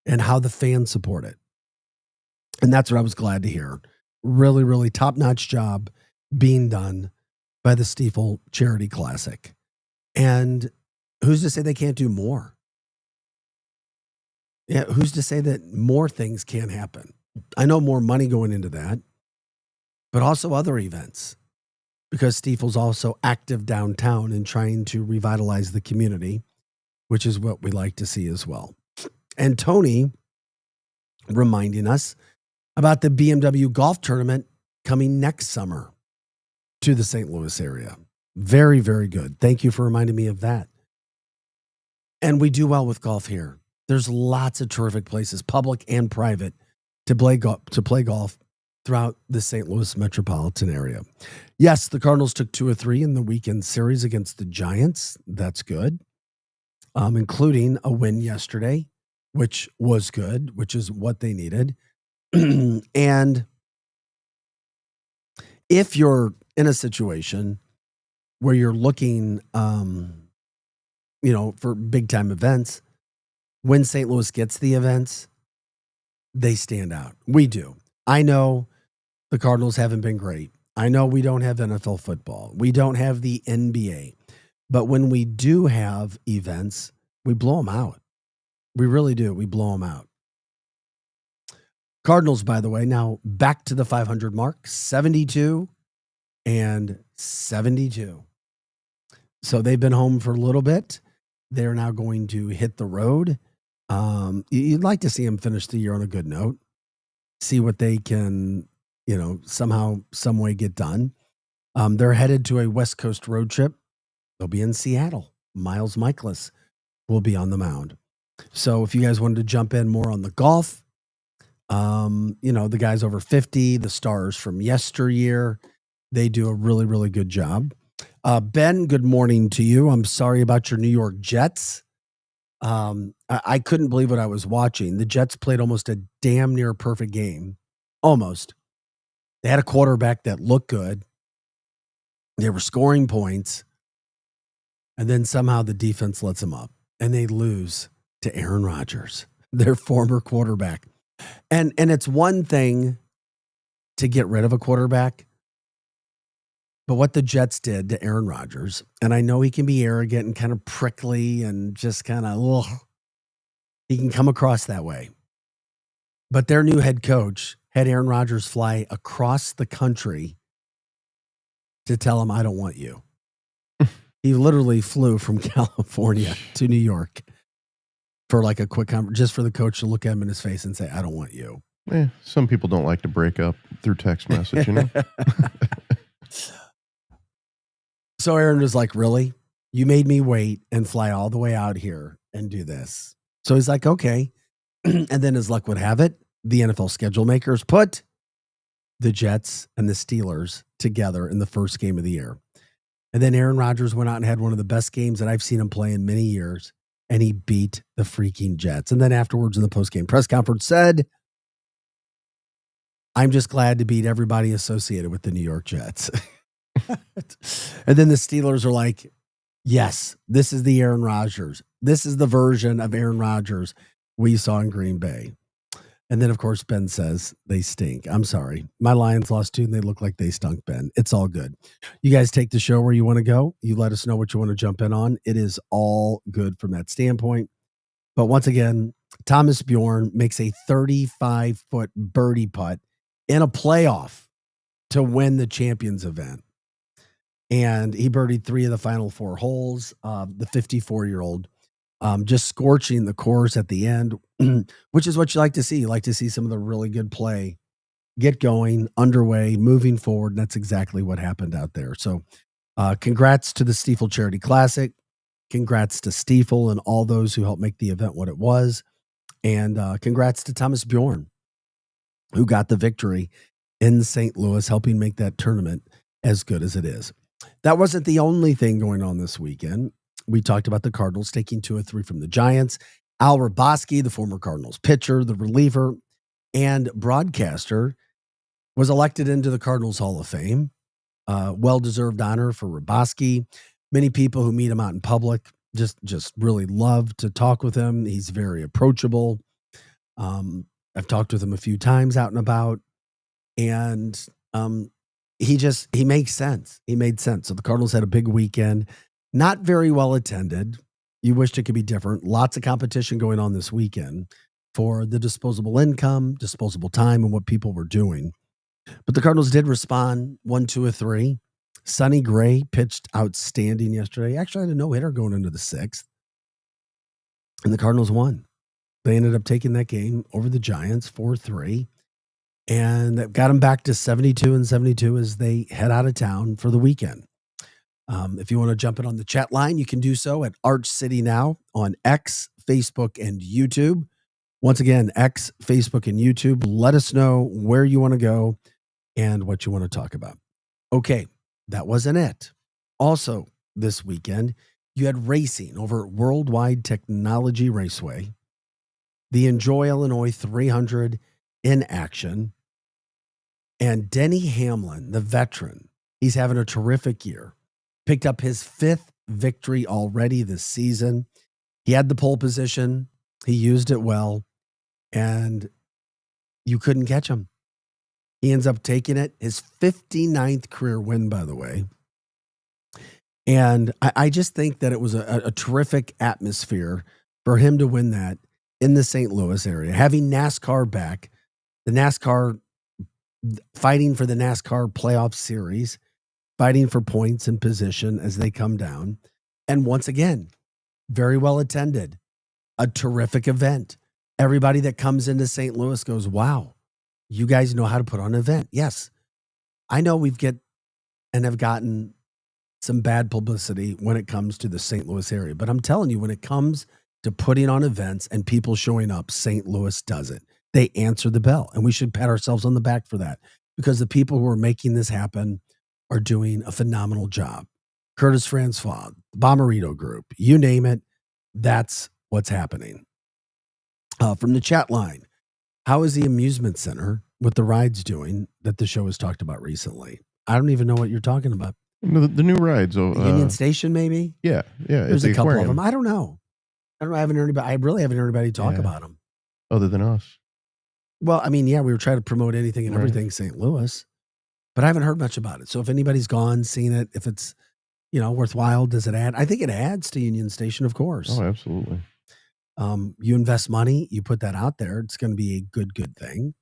Speaker 3: and how the fans support it. And that's what I was glad to hear. Really, really top-notch job being done by the Stifel Charity Classic. And who's to say they can't do more? Yeah, who's to say that more things can't happen? I know more money going into that, but also other events, because Stifel's also active downtown and trying to revitalize the community, which is what we like to see as well. And Tony reminding us about the BMW golf tournament coming next summer to the St. Louis area. Very, very good. Thank you for reminding me of that. And we do well with golf here. There's lots of terrific places, public and private, to play golf throughout the St. Louis metropolitan area. Yes, the Cardinals took 2 of 3 in the weekend series against the Giants. That's good, including a win yesterday, which was good, which is what they needed. And if you're in a situation where you're looking, for big time events, when St. Louis gets the events, they stand out. We do. I know the Cardinals haven't been great. I know we don't have NFL football. We don't have the NBA. But when we do have events, we blow them out. We really do. We blow them out. Cardinals, by the way, now back to the 500 mark, 72 and 72. So they've been home for a little bit. They're now going to hit the road. You'd like to see them finish the year on a good note, see what they can, somehow, some way get done. They're headed to a West Coast road trip. They'll be in Seattle. Miles Michaelis will be on the mound. So if you guys wanted to jump in more on the golf, the guys over 50, the stars from yesteryear, they do a really, really good job. Ben, good morning to you. I'm sorry about your New York Jets. I couldn't believe what I was watching. The Jets played almost a damn near perfect game. Almost. They had a quarterback that looked good. They were scoring points. And then somehow the defense lets them up. And they lose to Aaron Rodgers, their former quarterback. And it's one thing to get rid of a quarterback. But what the Jets did to Aaron Rodgers, and I know he can be arrogant and kind of prickly and just kind of, he can come across that way. But their new head coach had Aaron Rodgers fly across the country to tell him, I don't want you. He literally flew from California to New York for like a quick just for the coach to look at him in his face and say, I don't want you.
Speaker 2: Some people don't like to break up through text message,
Speaker 3: So Aaron was like, really? You made me wait and fly all the way out here and do this. So he's like, okay. And then as luck would have it, the NFL schedule makers put the Jets and the Steelers together in the first game of the year. And then Aaron Rodgers went out and had one of the best games that I've seen him play in many years. And he beat the freaking Jets. And then afterwards in the post-game press conference said, I'm just glad to beat everybody associated with the New York Jets. And then the Steelers are like, yes, this is the Aaron Rodgers. This is the version of Aaron Rodgers we saw in Green Bay. And then, of course, Ben says they stink. I'm sorry. My Lions lost 2 and they look like they stunk, Ben. It's all good. You guys take the show where you want to go. You let us know what you want to jump in on. It is all good from that standpoint. But once again, Thomas Bjorn makes a 35-foot birdie putt in a playoff to win the Champions event. And he birdied 3 of the final 4 holes. The 54-year-old just scorching the course at the end, which is what you like to see. You like to see some of the really good play get going, underway, moving forward. And that's exactly what happened out there. So congrats to the Stifel Charity Classic. Congrats to Stifel and all those who helped make the event what it was. And congrats to Thomas Bjorn, who got the victory in St. Louis, helping make that tournament as good as it is. That wasn't the only thing going on this weekend. We talked about the Cardinals taking 2 of 3 from the Giants. Al Raboski, the former Cardinals pitcher, the reliever, and broadcaster, was elected into the Cardinals Hall of Fame. Well-deserved honor for Raboski. Many people who meet him out in public just really love to talk with him. He's very approachable. I've talked with him a few times out and about, and he makes sense. He made sense. So the Cardinals had a big weekend, not very well attended. You wished it could be different. Lots of competition going on this weekend for the disposable income, disposable time, and what people were doing. But the Cardinals did respond, 1, 2, or 3. Sonny Gray pitched outstanding yesterday. Actually, had a no-hitter going into the 6th. And the Cardinals won. They ended up taking that game over the Giants 4-3. And that got them back to 72-72 as they head out of town for the weekend. If you want to jump in on the chat line, you can do so at Arch City Now on X, Facebook, and YouTube. Once again, X, Facebook, and YouTube. Let us know where you want to go and what you want to talk about. Okay, that wasn't it. Also, this weekend, you had racing over at Worldwide Technology Raceway. The Enjoy Illinois 300 in action. And Denny Hamlin, the veteran, he's having a terrific year. Picked up his 5th victory already this season. He had the pole position. He used it well. And you couldn't catch him. He ends up taking it. His 59th career win, by the way. And I just think that it was a terrific atmosphere for him to win that in the St. Louis area. Having NASCAR back, the NASCAR fighting for the NASCAR playoff series, fighting for points and position as they come down. And once again, very well attended, a terrific event. Everybody that comes into St. Louis goes, wow, you guys know how to put on an event. Yes, I know have gotten some bad publicity when it comes to the St. Louis area. But I'm telling you, when it comes to putting on events and people showing up, St. Louis does it. They answer the bell, and we should pat ourselves on the back for that, because the people who are making this happen are doing a phenomenal job. Curtis Francois, the Bommarito Group, you name it, that's what's happening. From the chat line, how is the amusement center with the rides doing that the show has talked about recently? I don't even know what you're talking about.
Speaker 2: The new rides.
Speaker 3: Union Station, maybe?
Speaker 2: Yeah.
Speaker 3: There's a couple of them. I don't know. I haven't heard anybody. I really haven't heard anybody talk about them.
Speaker 2: Other than us.
Speaker 3: Well, I mean, yeah, we were trying to promote anything and everything St. Louis, but I haven't heard much about it. So if anybody's gone, seen it, if it's, worthwhile, does it add? I think it adds to Union Station, of course.
Speaker 2: Oh, absolutely.
Speaker 3: You invest money, you put that out there, it's going to be a good thing.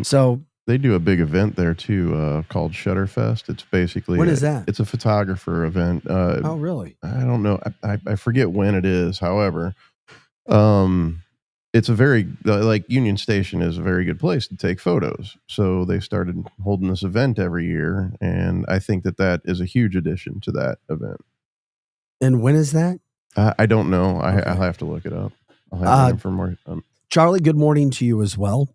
Speaker 3: So
Speaker 2: they do a big event there too, called Shutterfest. It's basically
Speaker 3: what is that?
Speaker 2: It's a photographer event.
Speaker 3: Oh, really?
Speaker 2: I don't know. I forget when it is. However, it's a very Union Station is a very good place to take photos. So they started holding this event every year, and I think that is a huge addition to that event.
Speaker 3: And when is that?
Speaker 2: I don't know.
Speaker 3: Okay.
Speaker 2: I'll have to look it up. I'll have for more.
Speaker 3: Charlie, good morning to you as well.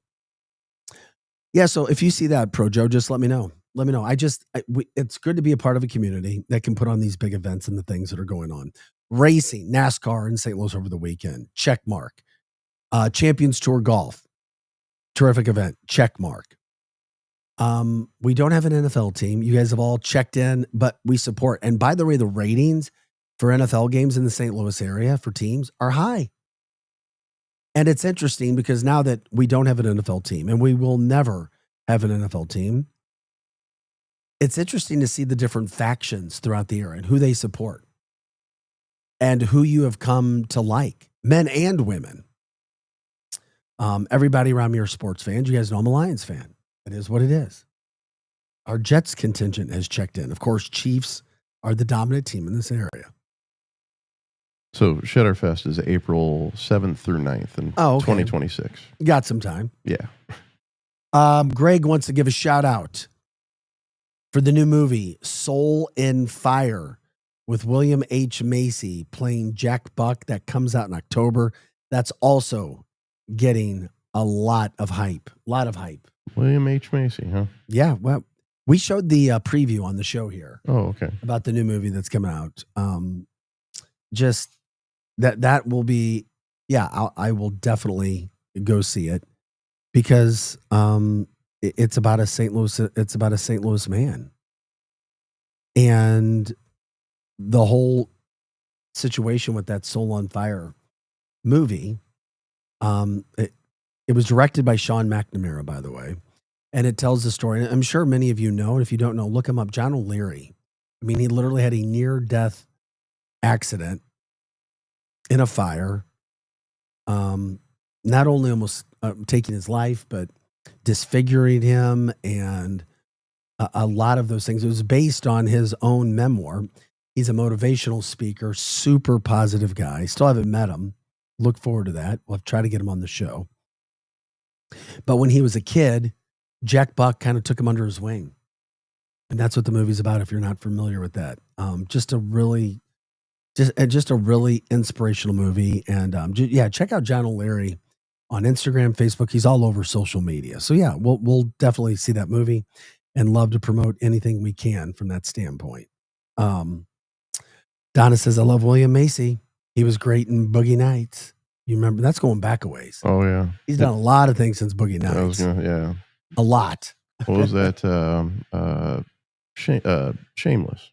Speaker 3: Yeah, so if you see that, Pro Joe, just let me know. Let me know. It's good to be a part of a community that can put on these big events and the things that are going on. Racing, NASCAR in St. Louis over the weekend, check mark. Champions Tour Golf, terrific event, check mark. We don't have an NFL team. You guys have all checked in, but we support. And by the way, the ratings for NFL games in the St. Louis area for teams are high. And it's interesting because now that we don't have an NFL team, and we will never have an NFL team, it's interesting to see the different factions throughout the area and who they support and who you have come to like, men and women. Everybody around me are sports fans. You guys know I'm a Lions fan. It is what it is. Our Jets contingent has checked in. Of course, Chiefs are the dominant team in this area.
Speaker 2: So Shutterfest is April 7th through 9th in 2026.
Speaker 3: Got some time.
Speaker 2: Yeah.
Speaker 3: Greg wants to give a shout out for the new movie Soul in Fire with William H. Macy playing Jack Buck that comes out in October. That's also getting a lot of hype.
Speaker 2: William H. Macy, huh?
Speaker 3: Yeah, well, we showed the preview on the show here.
Speaker 2: Oh, okay.
Speaker 3: About the new movie that's coming out. Just that will be, yeah, I will definitely go see it because it's about a St. Louis man, and the whole situation with that Soul on Fire movie. It was directed by Sean McNamara, by the way, and it tells the story. And I'm sure many of you know, and if you don't know, look him up. John O'Leary. I mean, he literally had a near-death accident in a fire. Not only almost taking his life, but disfiguring him and a lot of those things. It was based on his own memoir. He's a motivational speaker, super positive guy. Still haven't met him. Look forward to that. We'll try to get him on the show. But when he was a kid, Jack Buck kind of took him under his wing. And that's what the movie's about, if you're not familiar with that. Just a really inspirational movie. And check out John O'Leary on Instagram, Facebook. He's all over social media. So yeah, we'll definitely see that movie and love to promote anything we can from that standpoint. Donna says, I love William Macy. He was great in Boogie Nights. You remember? That's going back a ways.
Speaker 2: Oh, yeah.
Speaker 3: He's done a lot of things since Boogie Nights.
Speaker 2: Yeah.
Speaker 3: A lot.
Speaker 2: What was that? Shameless.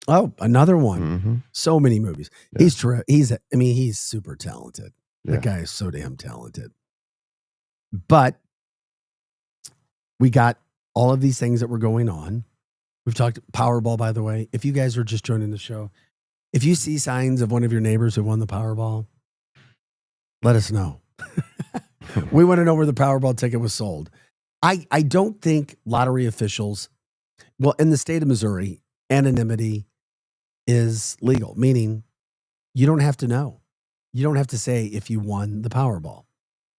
Speaker 3: Oh, another one.
Speaker 2: Mm-hmm.
Speaker 3: So many movies. Yeah. He's super talented.
Speaker 2: Yeah.
Speaker 3: That guy is so damn talented. But we got all of these things that were going on. We've talked Powerball, by the way. If you guys are just joining the show, if you see signs of one of your neighbors who won the Powerball, let us know. We want to know where the Powerball ticket was sold. I don't think lottery officials, well, in the state of Missouri, anonymity is legal, meaning you don't have to know. You don't have to say if you won the Powerball.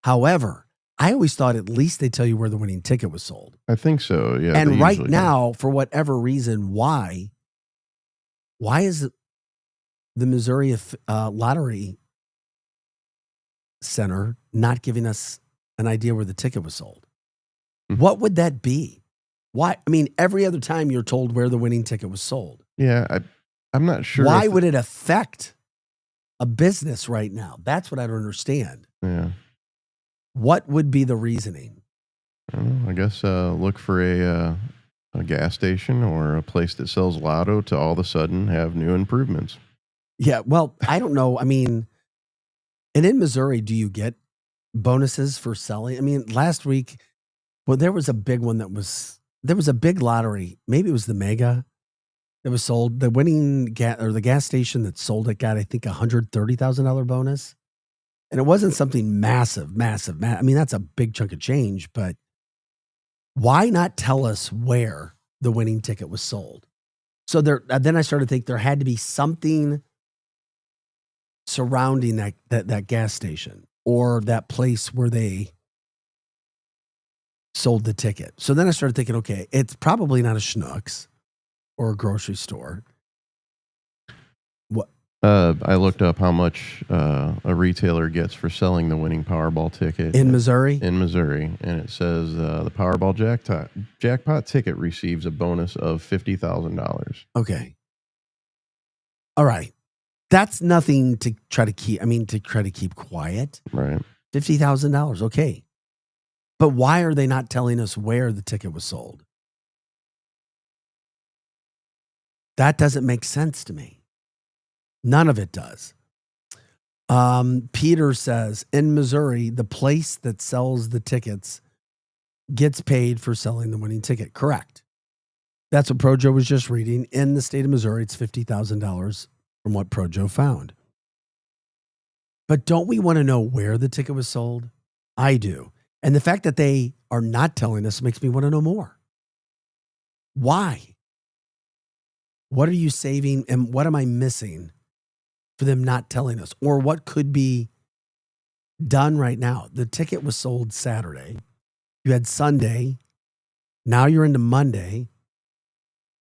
Speaker 3: However, I always thought at least they tell you where the winning ticket was sold.
Speaker 2: I think so, yeah.
Speaker 3: And right now, for whatever reason, why is the Missouri Lottery Center not giving us an idea where the ticket was sold? Mm-hmm. What would that be? Why? I mean, every other time you're told where the winning ticket was sold.
Speaker 2: Yeah, I'm not sure.
Speaker 3: Why would it affect a business right now? That's what I don't understand.
Speaker 2: Yeah.
Speaker 3: What would be the reasoning?
Speaker 2: I don't know. I guess look for a gas station or a place that sells lotto to all of a sudden have new improvements.
Speaker 3: Yeah, well, I don't know. I mean, and in Missouri, do you get bonuses for selling? I mean, last week, well, there was a big one there was a big lottery. Maybe it was the Mega that was sold. The winning the gas station that sold it got, I think, $130,000 bonus. And it wasn't something massive. I mean, that's a big chunk of change, but why not tell us where the winning ticket was sold? So then I started to think there had to be something surrounding that gas station or that place where they sold the ticket. So then I started thinking, okay, it's probably not a Schnucks or a grocery store. What?
Speaker 2: I looked up how much a retailer gets for selling the winning Powerball ticket
Speaker 3: in Missouri.
Speaker 2: And it says the Powerball jackpot ticket receives a bonus of $50,000.
Speaker 3: Okay. All right. That's nothing to try to keep. I mean, to try to keep quiet.
Speaker 2: Right.
Speaker 3: $50,000. Okay. But why are they not telling us where the ticket was sold? That doesn't make sense to me. None of it does. Peter says, in Missouri, the place that sells the tickets gets paid for selling the winning ticket. Correct. That's what Projo was just reading. In the state of Missouri, it's $50,000 from what Projo found. But don't we want to know where the ticket was sold? I do. And the fact that they are not telling us makes me want to know more. Why? What are you saving and what am I missing for them not telling us? Or what could be done right now? The ticket was sold Saturday. You had Sunday. Now you're into Monday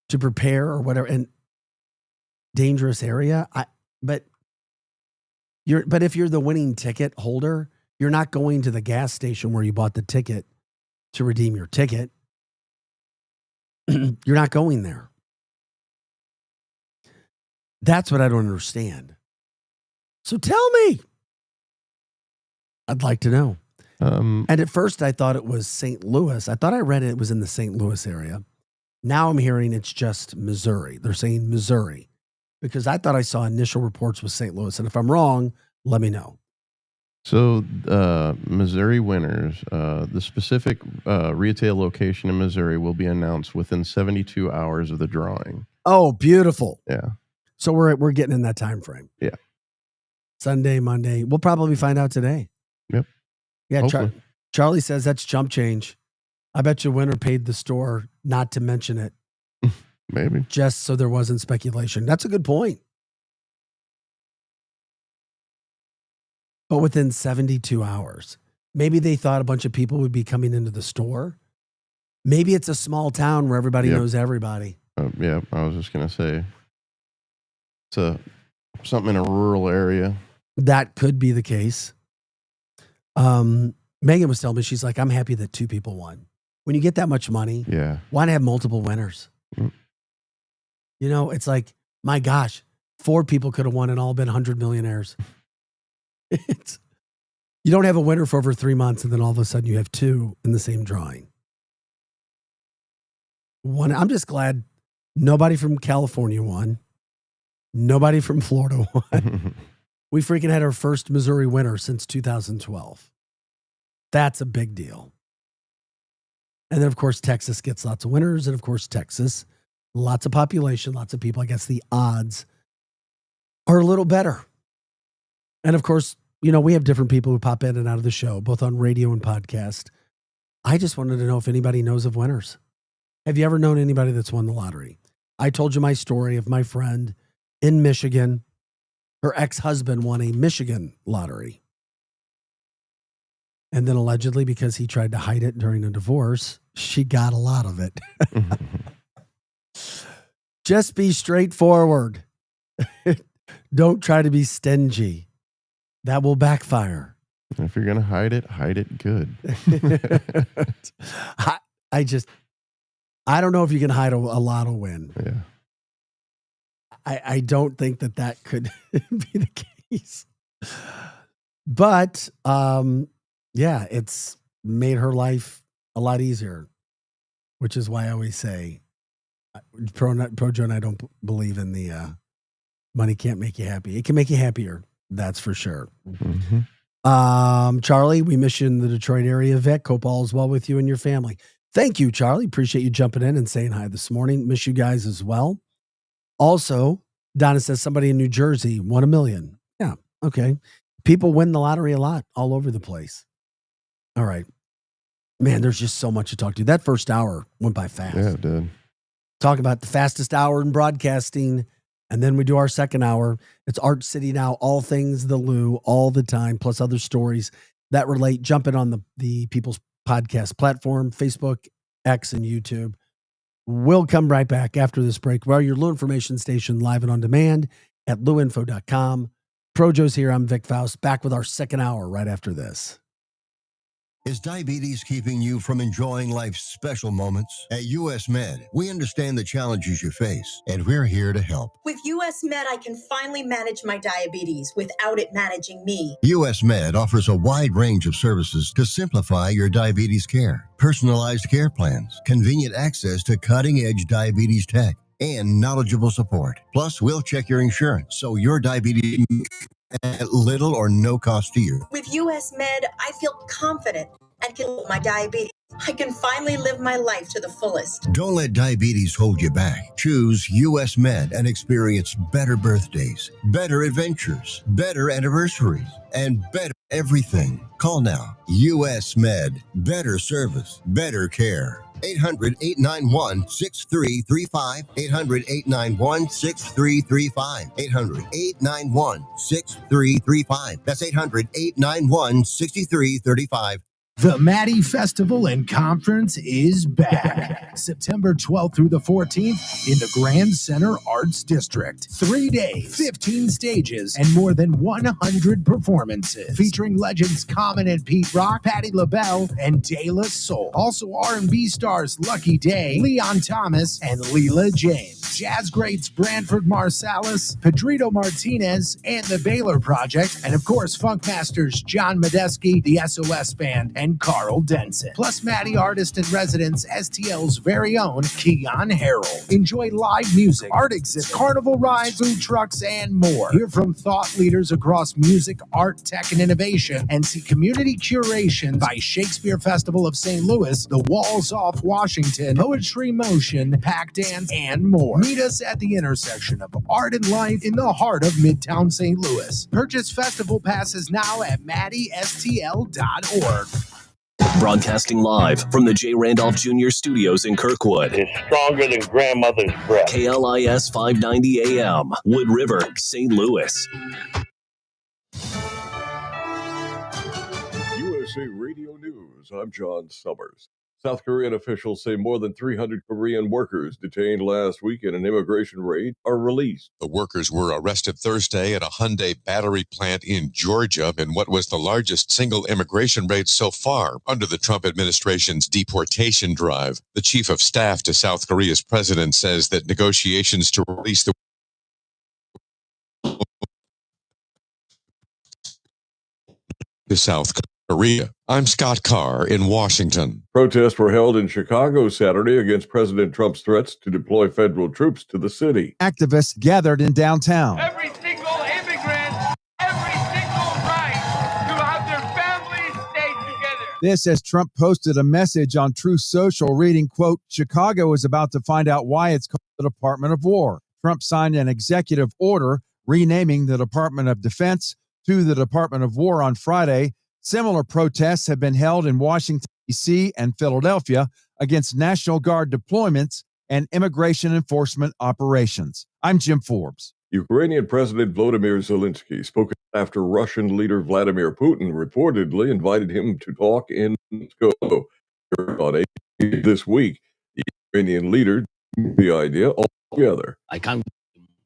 Speaker 3: to prepare or whatever. And dangerous area. But if you're the winning ticket holder, You're not going to the gas station where you bought the ticket to redeem your ticket. You're not going there. That's what I don't understand. So tell me. I'd like to know. And at first I thought it was St. Louis. I thought I read it was in the St. Louis area. Now I'm hearing it's just Missouri. They're saying Missouri because I thought I saw initial reports with St. Louis. And if I'm wrong, let me know.
Speaker 2: So Missouri winners, the specific retail location in Missouri will be announced within 72 hours of the drawing.
Speaker 3: Oh, beautiful.
Speaker 2: Yeah.
Speaker 3: So we're getting in that time frame.
Speaker 2: Yeah.
Speaker 3: Sunday, Monday. We'll probably find out today.
Speaker 2: Yep.
Speaker 3: Yeah. Charlie says that's chump change. I bet you winner paid the store not to mention it.
Speaker 2: Maybe.
Speaker 3: Just so there wasn't speculation. That's a good point. But within 72 hours, maybe they thought a bunch of people would be coming into the store. Maybe it's a small town where everybody knows everybody.
Speaker 2: Yeah, I was just going to say it's something in a rural area.
Speaker 3: That could be the case. Megan was telling me, she's like, I'm happy that 2 people won. When you get that much money, why not have multiple winners? You know, it's like, my gosh, 4 people could have won and all been 100 millionaires. You don't have a winner for over 3 months, and then all of a sudden you have 2 in the same drawing. I'm just glad nobody from California won. Nobody from Florida won. We freaking had our first Missouri winner since 2012. That's a big deal. And then, of course, Texas gets lots of winners. And, of course, Texas, lots of population, lots of people. I guess the odds are a little better. And, of course, you know, we have different people who pop in and out of the show, both on radio and podcast. I just wanted to know if anybody knows of winners. Have you ever known anybody that's won the lottery? I told you my story of my friend in Michigan. Her ex-husband won a Michigan lottery. And then allegedly, because he tried to hide it during a divorce, she got a lot of it. Just be straightforward. Don't try to be stingy. That will backfire.
Speaker 2: If you're going to hide it good.
Speaker 3: I don't know if you can hide a lotto win.
Speaker 2: Yeah.
Speaker 3: I don't think that could be the case. But, yeah, it's made her life a lot easier, which is why I always say, Projo and I don't believe in the money can't make you happy. It can make you happier. That's for sure.
Speaker 2: Mm-hmm.
Speaker 3: Charlie, we miss you in the Detroit area. Vic, hope all is well with you and your family. Thank you, Charlie. Appreciate you jumping in and saying hi this morning. Miss you guys as well. Also, Donna says somebody in New Jersey won $1 million. Yeah, okay. People win the lottery a lot all over the place. All right. Man, there's just so much to talk to. That first hour went by fast.
Speaker 2: Yeah, it did.
Speaker 3: Talk about the fastest hour in broadcasting. And then we do our second hour. It's Art City Now, all things the Lou, all the time, plus other stories that relate. Jumping on the People's Podcast platform, Facebook, X, and YouTube. We'll come right back after this break. We're your Lou Information Station, live and on demand at louinfo.com. Projo's here. I'm Vic Faust, back with our second hour right after this.
Speaker 16: Is diabetes keeping you from enjoying life's special moments? At US Med, we understand the challenges you face, and we're here to help.
Speaker 17: With US Med, I can finally manage my diabetes without it managing me.
Speaker 16: US Med offers a wide range of services to simplify your diabetes care. Personalized care plans, convenient access to cutting-edge diabetes tech, and knowledgeable support. Plus, we'll check your insurance so your diabetes at little or no cost to you.
Speaker 17: With US Med, I feel confident and can control my diabetes. I can finally live my life to the fullest.
Speaker 16: Don't let diabetes hold you back. Choose US Med and experience better birthdays, better adventures, better anniversaries, and better everything. Call now. US Med. Better service, better care. 800-891-6335. 800-891-6335. 800-891-6335. That's 800-891-6335.
Speaker 1: The Maddie Festival and Conference is back. September 12th through the 14th in the Grand Center Arts District. 3 days, 15 stages, and more than 100 performances. Featuring legends Common and Pete Rock, Patti LaBelle, and De La Soul. Also R&B stars Lucky Day, Leon Thomas, and Leela James. Jazz greats Branford Marsalis, Pedrito Martinez, and the Baylor Project. And of course, funk masters John Medeski, the SOS Band, and Carl Denson. Plus Maddie artist in residence, STL's very own Keon Harold. Enjoy live music, art exhibits, carnival rides, food trucks, and more. Hear from thought leaders across music, art, tech, and innovation, and see community curation by Shakespeare Festival of St. Louis, The Walls Off Washington, Poetry Motion, Pack Dance, and more. Meet us at the intersection of art and life in the heart of Midtown St. Louis. Purchase festival passes now at MaddieSTL.org.
Speaker 7: Broadcasting live from the J. Randolph Jr. Studios in Kirkwood.
Speaker 18: It's stronger than grandmother's breath.
Speaker 7: KLIS 590 AM, Wood River, St. Louis.
Speaker 19: USA Radio News, I'm John Summers. South Korean officials say more than 300 Korean workers detained last week in an immigration raid are released.
Speaker 20: The workers were arrested Thursday at a Hyundai battery plant in Georgia in what was the largest single immigration raid so far under the Trump administration's deportation drive. The chief of staff to South Korea's president says that negotiations to release the to South Korea. I'm Scott Carr in Washington.
Speaker 19: Protests were held in Chicago Saturday against President Trump's threats to deploy federal troops to the city.
Speaker 21: Activists gathered in downtown.
Speaker 22: Every single immigrant, every single right to have their families stay together.
Speaker 21: This as Trump posted a message on Truth Social reading, quote, Chicago is about to find out why it's called the Department of War. Trump signed an executive order renaming the Department of Defense to the Department of War on Friday. Similar protests have been held in Washington, D.C. and Philadelphia against National Guard deployments and immigration enforcement operations. I'm Jim Forbes.
Speaker 19: Ukrainian President Volodymyr Zelensky spoke after Russian leader Vladimir Putin reportedly invited him to talk in Moscow. On this week, the Ukrainian leader took the idea altogether.
Speaker 23: I can't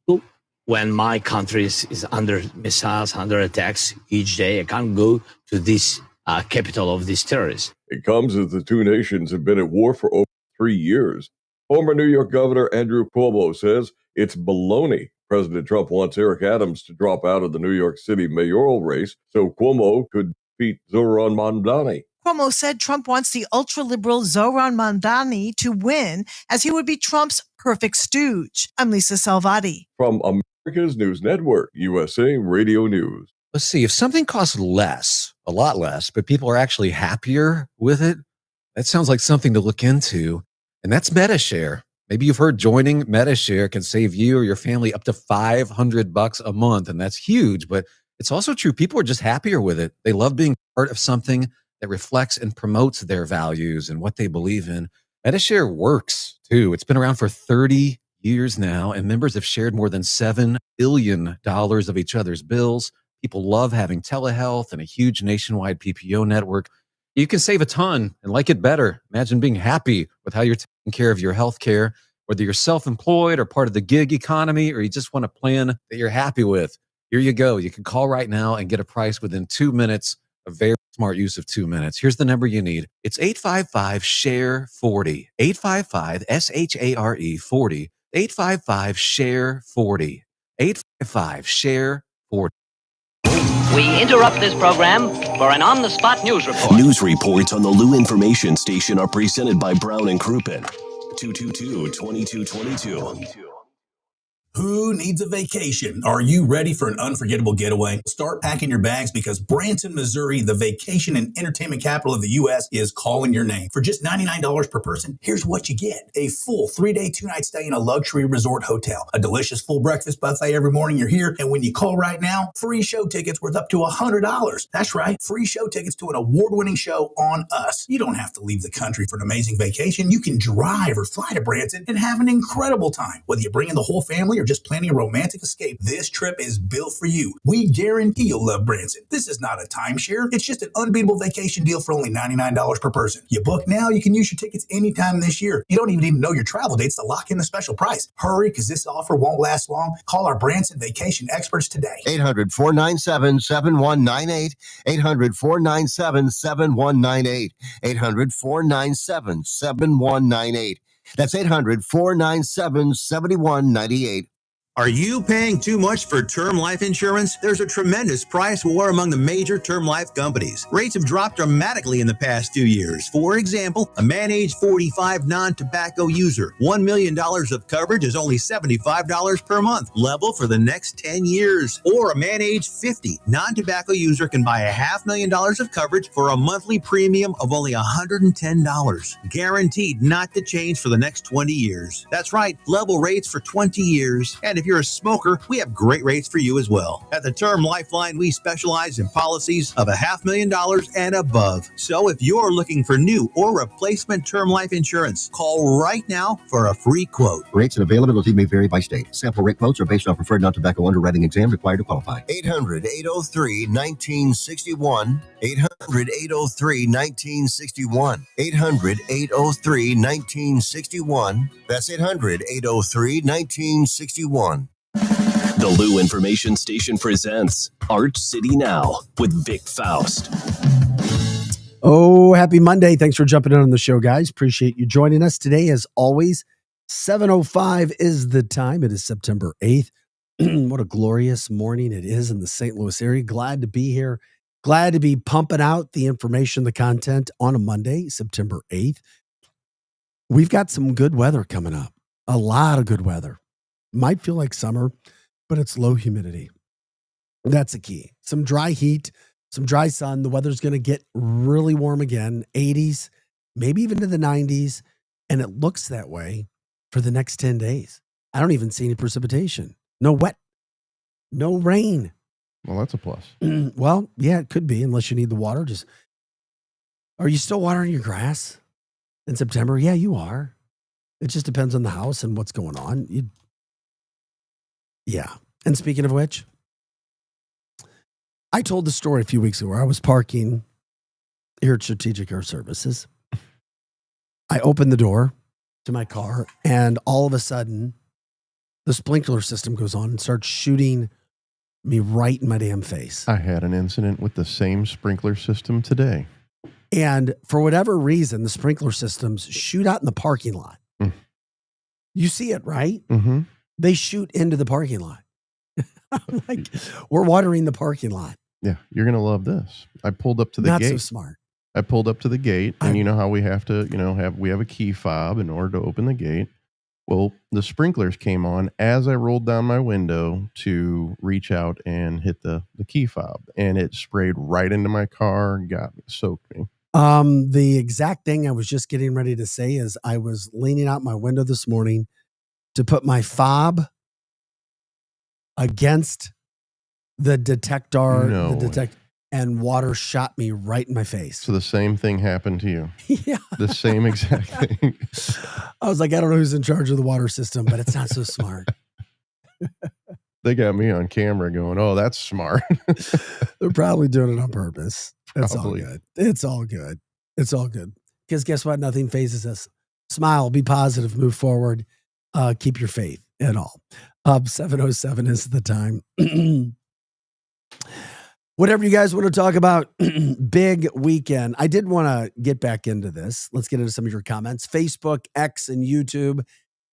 Speaker 23: go when my country is under missiles, under attacks each day. I can't go to this capital of these terrorists.
Speaker 19: It comes as the two nations have been at war for over 3 years. Former New York Governor Andrew Cuomo says it's baloney. President Trump wants Eric Adams to drop out of the New York City mayoral race so Cuomo could defeat Zohran Mamdani.
Speaker 24: Cuomo said Trump wants the ultra-liberal Zohran Mamdani to win, as he would be Trump's perfect stooge. I'm Lisa Salvati.
Speaker 19: From America's News Network, USA Radio News.
Speaker 25: Let's see, if something costs less, a lot less, but people are actually happier with it, that sounds like something to look into. And that's MediShare. Maybe you've heard joining MediShare can save you or your family up to $500 a month. And that's huge, but it's also true. People are just happier with it. They love being part of something that reflects and promotes their values and what they believe in. MediShare works too. It's been around for 30 years now, and members have shared more than $7 billion of each other's bills. People love having telehealth and a huge nationwide PPO network. You can save a ton and like it better. Imagine being happy with how you're taking care of your health care, whether you're self-employed or part of the gig economy, or you just want a plan that you're happy with. Here you go. You can call right now and get a price within 2 minutes. A very smart use of 2 minutes. Here's the number you need. It's 855-SHARE-40. 855-SHARE 40. 855-SHARE-40. 855-SHARE-40.
Speaker 26: We interrupt this program for an on-the-spot news report.
Speaker 7: News reports on the Lou Information Station are presented by Brown and Crouppen. 222-2222.
Speaker 27: Who needs a vacation? Are you ready for an unforgettable getaway? Start packing your bags because Branson, Missouri, the vacation and entertainment capital of the U.S., is calling your name. For just $99 per person, here's what you get. A full 3-day, 2-night stay in a luxury resort hotel. A delicious full breakfast buffet every morning you're here. And when you call right now, free show tickets worth up to $100. That's right, free show tickets to an award-winning show on us. You don't have to leave the country for an amazing vacation. You can drive or fly to Branson and have an incredible time. Whether you bring in the whole family or just planning a romantic escape, this trip is built for you. We guarantee you'll love Branson. This is not a timeshare. It's just an unbeatable vacation deal for only $99 per person. You book now, you can use your tickets anytime this year. You don't even need to know your travel dates to lock in the special price. Hurry, because this offer won't last long. Call our Branson vacation experts today.
Speaker 16: 800-497-7198. 800-497-7198. 800-497-7198. That's 800-497-7198.
Speaker 4: Are you paying too much for term life insurance? There's a tremendous price war among the major term life companies. Rates have dropped dramatically in the past 2 years. For example, a man age 45 non-tobacco user, $1 million of coverage is only $75 per month, level for the next 10 years. Or a man age 50 non-tobacco user can buy $500,000 of coverage for a monthly premium of only $110, guaranteed not to change for the next 20 years. That's right, level rates for 20 years. And if you're a smoker, we have great rates for you as well. At the Term Lifeline, we specialize in policies of $500,000 and above. So if you're looking for new or replacement term life insurance, call right now for a free quote.
Speaker 16: Rates and availability may vary by state. Sample rate quotes are based on preferred non-tobacco underwriting exam required to qualify. 800-803-1961. 800-803-1961. 800-803-1961. That's 800-803-1961.
Speaker 7: The Lou Information Station presents Arch City Now with Vic Faust.
Speaker 3: Oh, happy Monday. Thanks for jumping in on the show, guys. Appreciate you joining us today. As always, 7:05 is the time. It is September 8th. What a glorious morning it is in the St. Louis area. Glad to be here. Glad to be pumping out the information, the content on a Monday, September 8th. We've got some good weather coming up. A lot of good weather. Might feel like summer, but it's low humidity. That's the key. Some dry heat, some dry sun. The weather's going to get really warm again, 80s, maybe even to the 90s. And it looks that way for the next 10 days. I don't even see any precipitation. No wet, no rain.
Speaker 2: Well, that's a plus.
Speaker 3: Well, yeah, it could be, unless you need the water. Are you still watering your grass in September? Yeah, you are. It just depends on the house and what's going on. Yeah. And speaking of which, I told the story a few weeks ago where I was parking here at Strategic Air Services. I opened the door to my car, and all of a sudden, the sprinkler system goes on and starts shooting me right in my damn face.
Speaker 2: I had an incident with the same sprinkler system today.
Speaker 3: And for whatever reason, the sprinkler systems shoot out in the parking lot. You see it, right?
Speaker 2: Mm-hmm.
Speaker 3: They shoot into the parking lot. I'm like, we're watering the parking lot.
Speaker 2: Yeah, you're going to love this. I pulled up to the gate.
Speaker 3: Not so smart.
Speaker 2: I pulled up to the gate, and you know how we have to, we have a key fob in order to open the gate. Well, the sprinklers came on as I rolled down my window to reach out and hit the key fob, and it sprayed right into my car and soaked me.
Speaker 3: The exact thing I was just getting ready to say is I was leaning out my window this morning to put my fob against the detector, and water shot me right in my face.
Speaker 2: So the same thing happened to you.
Speaker 3: Yeah.
Speaker 2: The same exact thing.
Speaker 3: I was like, I don't know who's in charge of the water system, but it's not so smart.
Speaker 2: They got me on camera going, oh, that's smart.
Speaker 3: They're probably doing it on purpose. It's
Speaker 2: Probably.
Speaker 3: all good. It's all good. It's all good. Because guess what? Nothing phases us. Smile, be positive, move forward, keep your faith and all. 7:07 is the time. Whatever you guys want to talk about, big weekend. I did want to get back into this. Let's get into some of your comments. Facebook, X, and YouTube.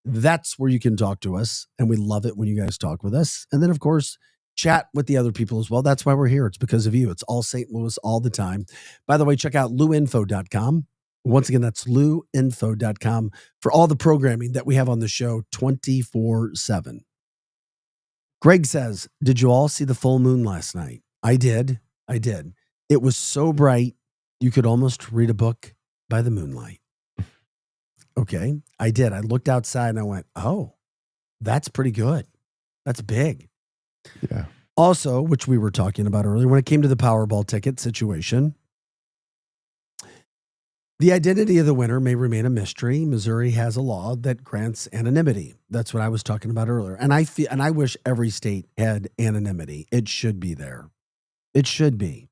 Speaker 3: That's where you can talk to us. And we love it when you guys talk with us. And then, of course, chat with the other people as well. That's why we're here. It's because of you. It's all St. Louis all the time. By the way, check out luinfo.com. Once again, that's luinfo.com for all the programming that we have on the show 24/7. Greg says, did you all see the full moon last night? I did. It was so bright, you could almost read a book by the moonlight. Okay, I did. I looked outside and I went, oh, that's pretty good. That's big.
Speaker 2: Yeah.
Speaker 3: Also, which we were talking about earlier, when it came to the Powerball ticket situation, The identity of the winner may remain a mystery. Missouri has a law that grants anonymity. That's what I was talking about earlier. And I wish every state had anonymity. It should be there. It should be.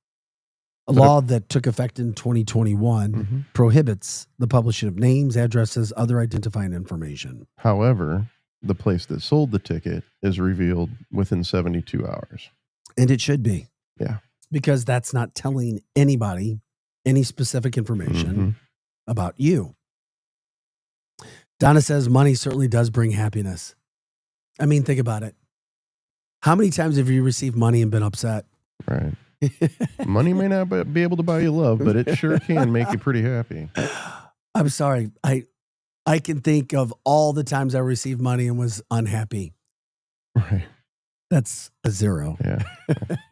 Speaker 3: A law that took effect in 2021 prohibits the publishing of names, addresses, other identifying information.
Speaker 2: However, the place that sold the ticket is revealed within 72 hours.
Speaker 3: And it should be.
Speaker 2: Yeah.
Speaker 3: Because that's not telling anybody any specific information about you. Donna says money certainly does bring happiness. I mean, think about it. How many times have you received money and been upset?
Speaker 2: Right. Money may not be able to buy you love, but it sure can make you pretty happy.
Speaker 3: I'm sorry. I can think of all the times I received money and was unhappy.
Speaker 2: Right.
Speaker 3: That's a zero.
Speaker 2: Yeah.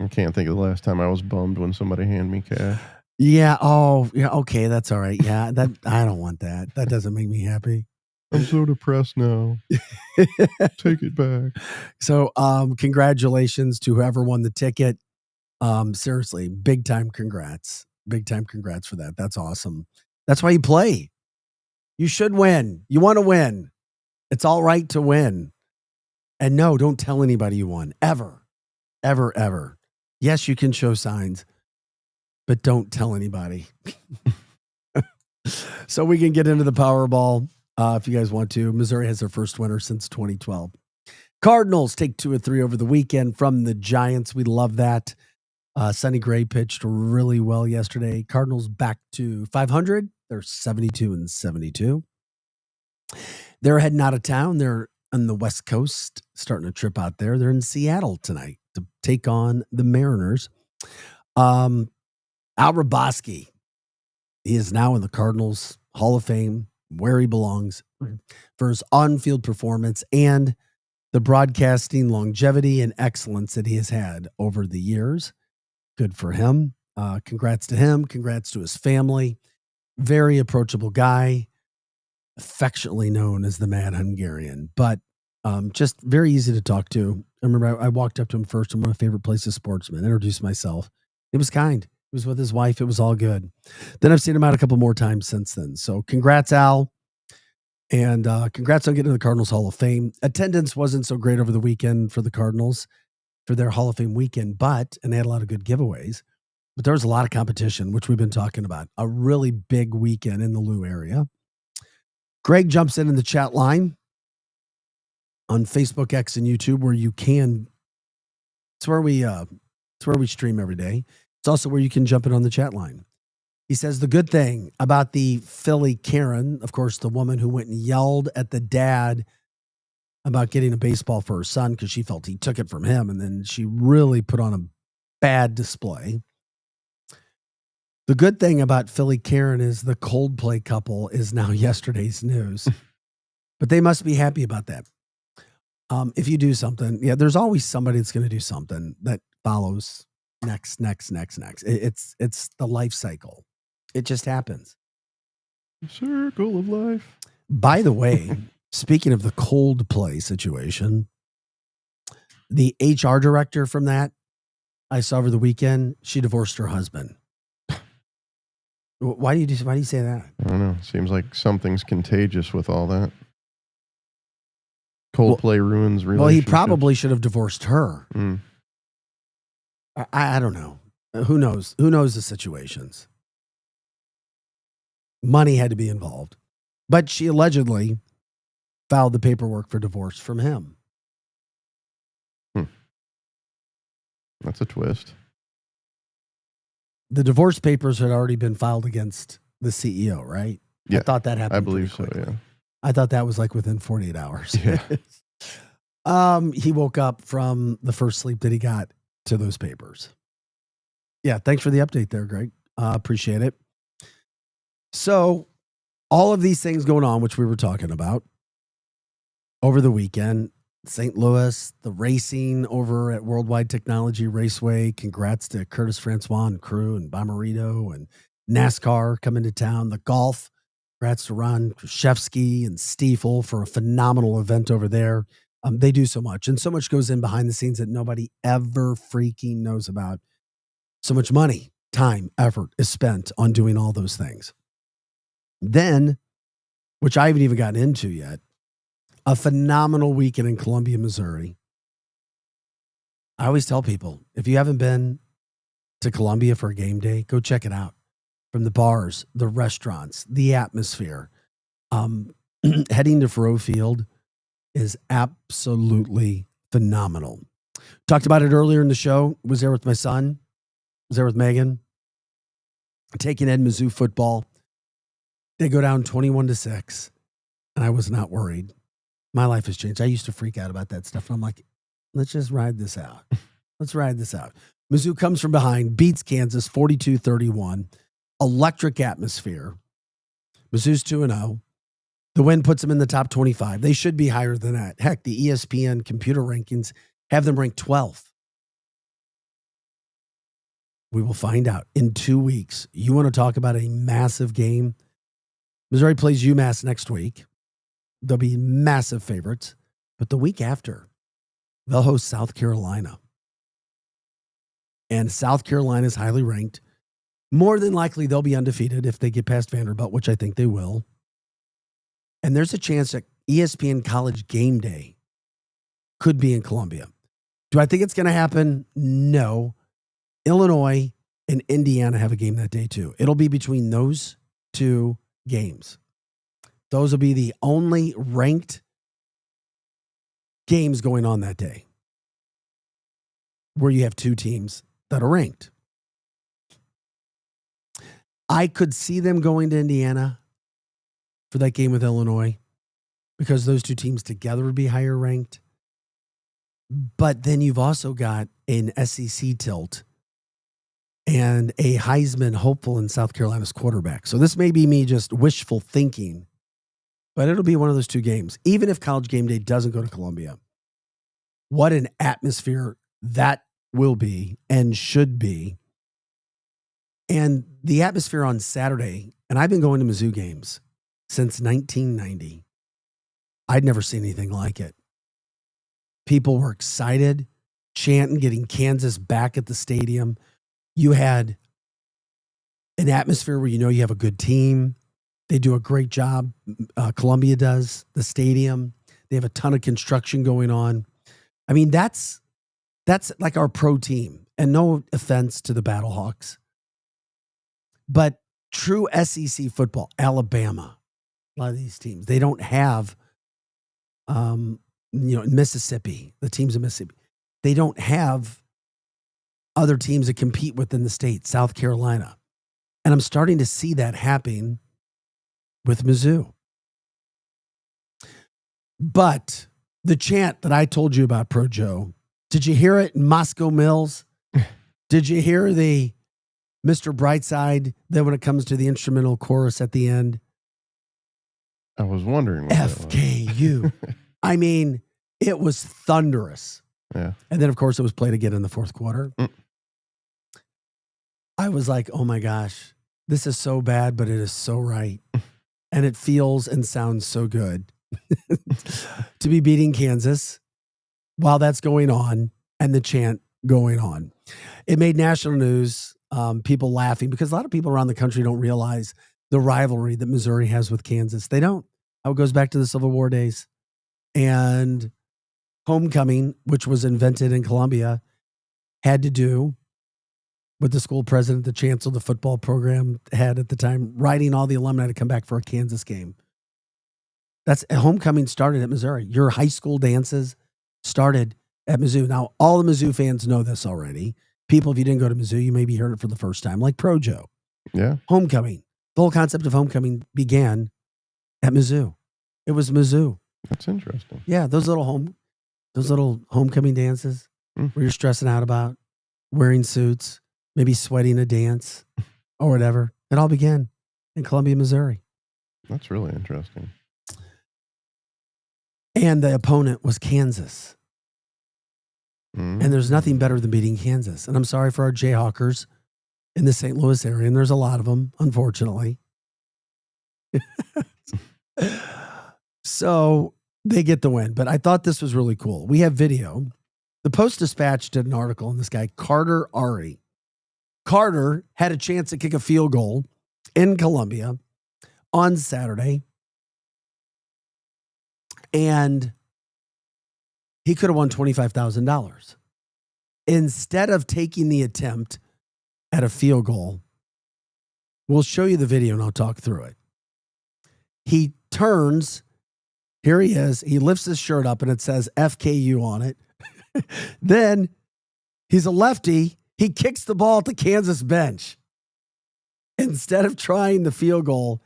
Speaker 2: I can't think of the last time I was bummed when somebody handed me cash.
Speaker 3: Yeah. Oh, yeah. Okay. That's all right. Yeah. That I don't want that. That doesn't make me happy.
Speaker 2: I'm so depressed now. Take it back.
Speaker 3: So, congratulations to whoever won the ticket. Seriously, big time congrats. Big time congrats for that. That's awesome. That's why you play. You should win. You want to win. It's all right to win. And no, don't tell anybody you won. Ever. Ever, ever. Yes, you can show signs, but don't tell anybody. So we can get into the Powerball if you guys want to. Missouri has their first winner since 2012. Cardinals take 2 of 3 over the weekend from the Giants. We love that. Sonny Gray pitched really well yesterday. Cardinals back to 500. They're 72-72. They're heading out of town. They're on the West Coast, starting a trip out there. They're in Seattle tonight to take on the Mariners. Al Hrabosky, he is now in the Cardinals Hall of Fame, where he belongs, for his on-field performance and the broadcasting longevity and excellence that he has had over the years. Good for him. Congrats to him. Congrats to his family. Very approachable guy, affectionately known as the Mad Hungarian, but just very easy to talk to. I remember I walked up to him first in my favorite places, Sportsman, introduced myself. It was kind. He was with his wife. It was all good. Then I've seen him out a couple more times since then. So congrats, Al. And congrats on getting to the Cardinals Hall of Fame. Attendance wasn't so great over the weekend for the Cardinals for their Hall of Fame weekend, and they had a lot of good giveaways. But there was a lot of competition, which we've been talking about. A really big weekend in the Lou area. Greg jumps in the chat line on Facebook, X, and YouTube, where you can. It's where we stream every day. It's also where you can jump in on the chat line. He says the good thing about the Philly Karen, of course, the woman who went and yelled at the dad about getting a baseball for her son because she felt he took it from him, and then she really put on a bad display. The good thing about Philly Karen is the Coldplay couple is now yesterday's news. But they must be happy about that. If you do something, there's always somebody that's going to do something that follows next. It's the life cycle. It just happens.
Speaker 2: Circle of life.
Speaker 3: By the way, speaking of the Coldplay situation, the HR director from that I saw over the weekend, she divorced her husband. Why do you say that?
Speaker 2: I don't know. Seems like something's contagious with all that. Coldplay ruins relationships.
Speaker 3: Well, he probably should have divorced her. I don't know. Who knows? Who knows the situations? Money had to be involved. But she allegedly filed the paperwork for divorce from him.
Speaker 2: That's a twist.
Speaker 3: The divorce papers had already been filed against the CEO, right?
Speaker 2: Yeah,
Speaker 3: I thought that happened.
Speaker 2: I believe so,
Speaker 3: quickly.
Speaker 2: yeah.
Speaker 3: I thought that was like within 48 hours.
Speaker 2: Yeah.
Speaker 3: He woke up from the first sleep that he got to those papers. Yeah, thanks for the update there, Greg. Appreciate it. So, all of these things going on, which we were talking about over the weekend, St. Louis, the racing over at Worldwide Technology Raceway. Congrats to Curtis Francois and crew and Bomarito and NASCAR coming to town. The golf. Congrats to Ron Krzyzewski and Stiefel for a phenomenal event over there. They do so much, and so much goes in behind the scenes that nobody ever freaking knows about. So much money, time, effort is spent on doing all those things. Then, which I haven't even gotten into yet, a phenomenal weekend in Columbia, Missouri. I always tell people, if you haven't been to Columbia for a game day, go check it out. From the bars, the restaurants, the atmosphere. Heading to Faurot Field is absolutely phenomenal. Talked about it earlier in the show. Was there with my son. Was there with Megan. Taking Ed Mizzou football. They go down 21-6. And I was not worried. My life has changed. I used to freak out about that stuff. And I'm like, let's just ride this out. Let's ride this out. Mizzou comes from behind, beats Kansas 42-31. Electric atmosphere. Mizzou's 2-0. The win puts them in the top 25. They should be higher than that. Heck, the ESPN computer rankings have them ranked 12th. We will find out in 2 weeks. You want to talk about a massive game? Missouri plays UMass next week. They'll be massive favorites. But the week after, they'll host South Carolina. And South Carolina is highly ranked. More than likely, they'll be undefeated if they get past Vanderbilt, which I think they will. And there's a chance that ESPN College Game Day could be in Columbia. Do I think it's going to happen? No. Illinois and Indiana have a game that day too. It'll be between those two games. Those will be the only ranked games going on that day where you have two teams that are ranked. I could see them going to Indiana for that game with Illinois because those two teams together would be higher ranked. But then you've also got an SEC tilt and a Heisman hopeful in South Carolina's quarterback. So this may be me just wishful thinking, but it'll be one of those two games. Even if College Game Day doesn't go to Columbia, what an atmosphere that will be and should be. And the atmosphere on Saturday, and I've been going to Mizzou games since 1990. I'd never seen anything like it. People were excited, chanting, getting Kansas back at the stadium. You had an atmosphere where you know you have a good team. They do a great job. Columbia does, the stadium. They have a ton of construction going on. I mean, that's like our pro team. And no offense to the Battlehawks, but true SEC football, Alabama, a lot of these teams, they don't have, Mississippi, the teams in Mississippi, they don't have other teams that compete within the state, South Carolina. And I'm starting to see that happen with Mizzou. But the chant that I told you about, Pro Joe, did you hear it in Moscow Mills? Did you hear the Mr. Brightside, then when it comes to the instrumental chorus at the end?
Speaker 2: I was wondering what
Speaker 3: FKU. I mean, it was thunderous.
Speaker 2: Yeah.
Speaker 3: And then, of course, it was played again in the fourth quarter. I was like, oh my gosh, this is so bad, but it is so right. And it feels and sounds so good to be beating Kansas while that's going on and the chant going on. It made national news, people laughing, because a lot of people around the country don't realize the rivalry that Missouri has with Kansas. They don't. How it goes back to the Civil War days. And homecoming, which was invented in Columbia, had to do with the school president, the chancellor, the football program had at the time, writing all the alumni to come back for a Kansas game. That's homecoming started at Missouri. Your high school dances started at Mizzou. Now, all the Mizzou fans know this already. People, if you didn't go to Mizzou, you maybe heard it for the first time, like Pro Joe.
Speaker 2: Yeah.
Speaker 3: Homecoming. The whole concept of homecoming began at Mizzou. It was Mizzou.
Speaker 2: That's interesting.
Speaker 3: Yeah, those little homecoming dances where you're stressing out about wearing suits, maybe sweating a dance or whatever. It all began in Columbia, Missouri.
Speaker 2: That's really interesting.
Speaker 3: And the opponent was Kansas. And there's nothing better than beating Kansas. And I'm sorry for our Jayhawkers in the St. Louis area, and there's a lot of them, unfortunately. So they get the win. But I thought this was really cool. We have video. The Post-Dispatch did an article on this guy, Carter Ari. Carter had a chance to kick a field goal in Columbia on Saturday. And he could have won $25,000. Instead of taking the attempt at a field goal, we'll show you the video and I'll talk through it. He turns, here he is, he lifts his shirt up and it says FKU on it. Then he's a lefty, he kicks the ball at the Kansas bench. Instead of trying the field goal,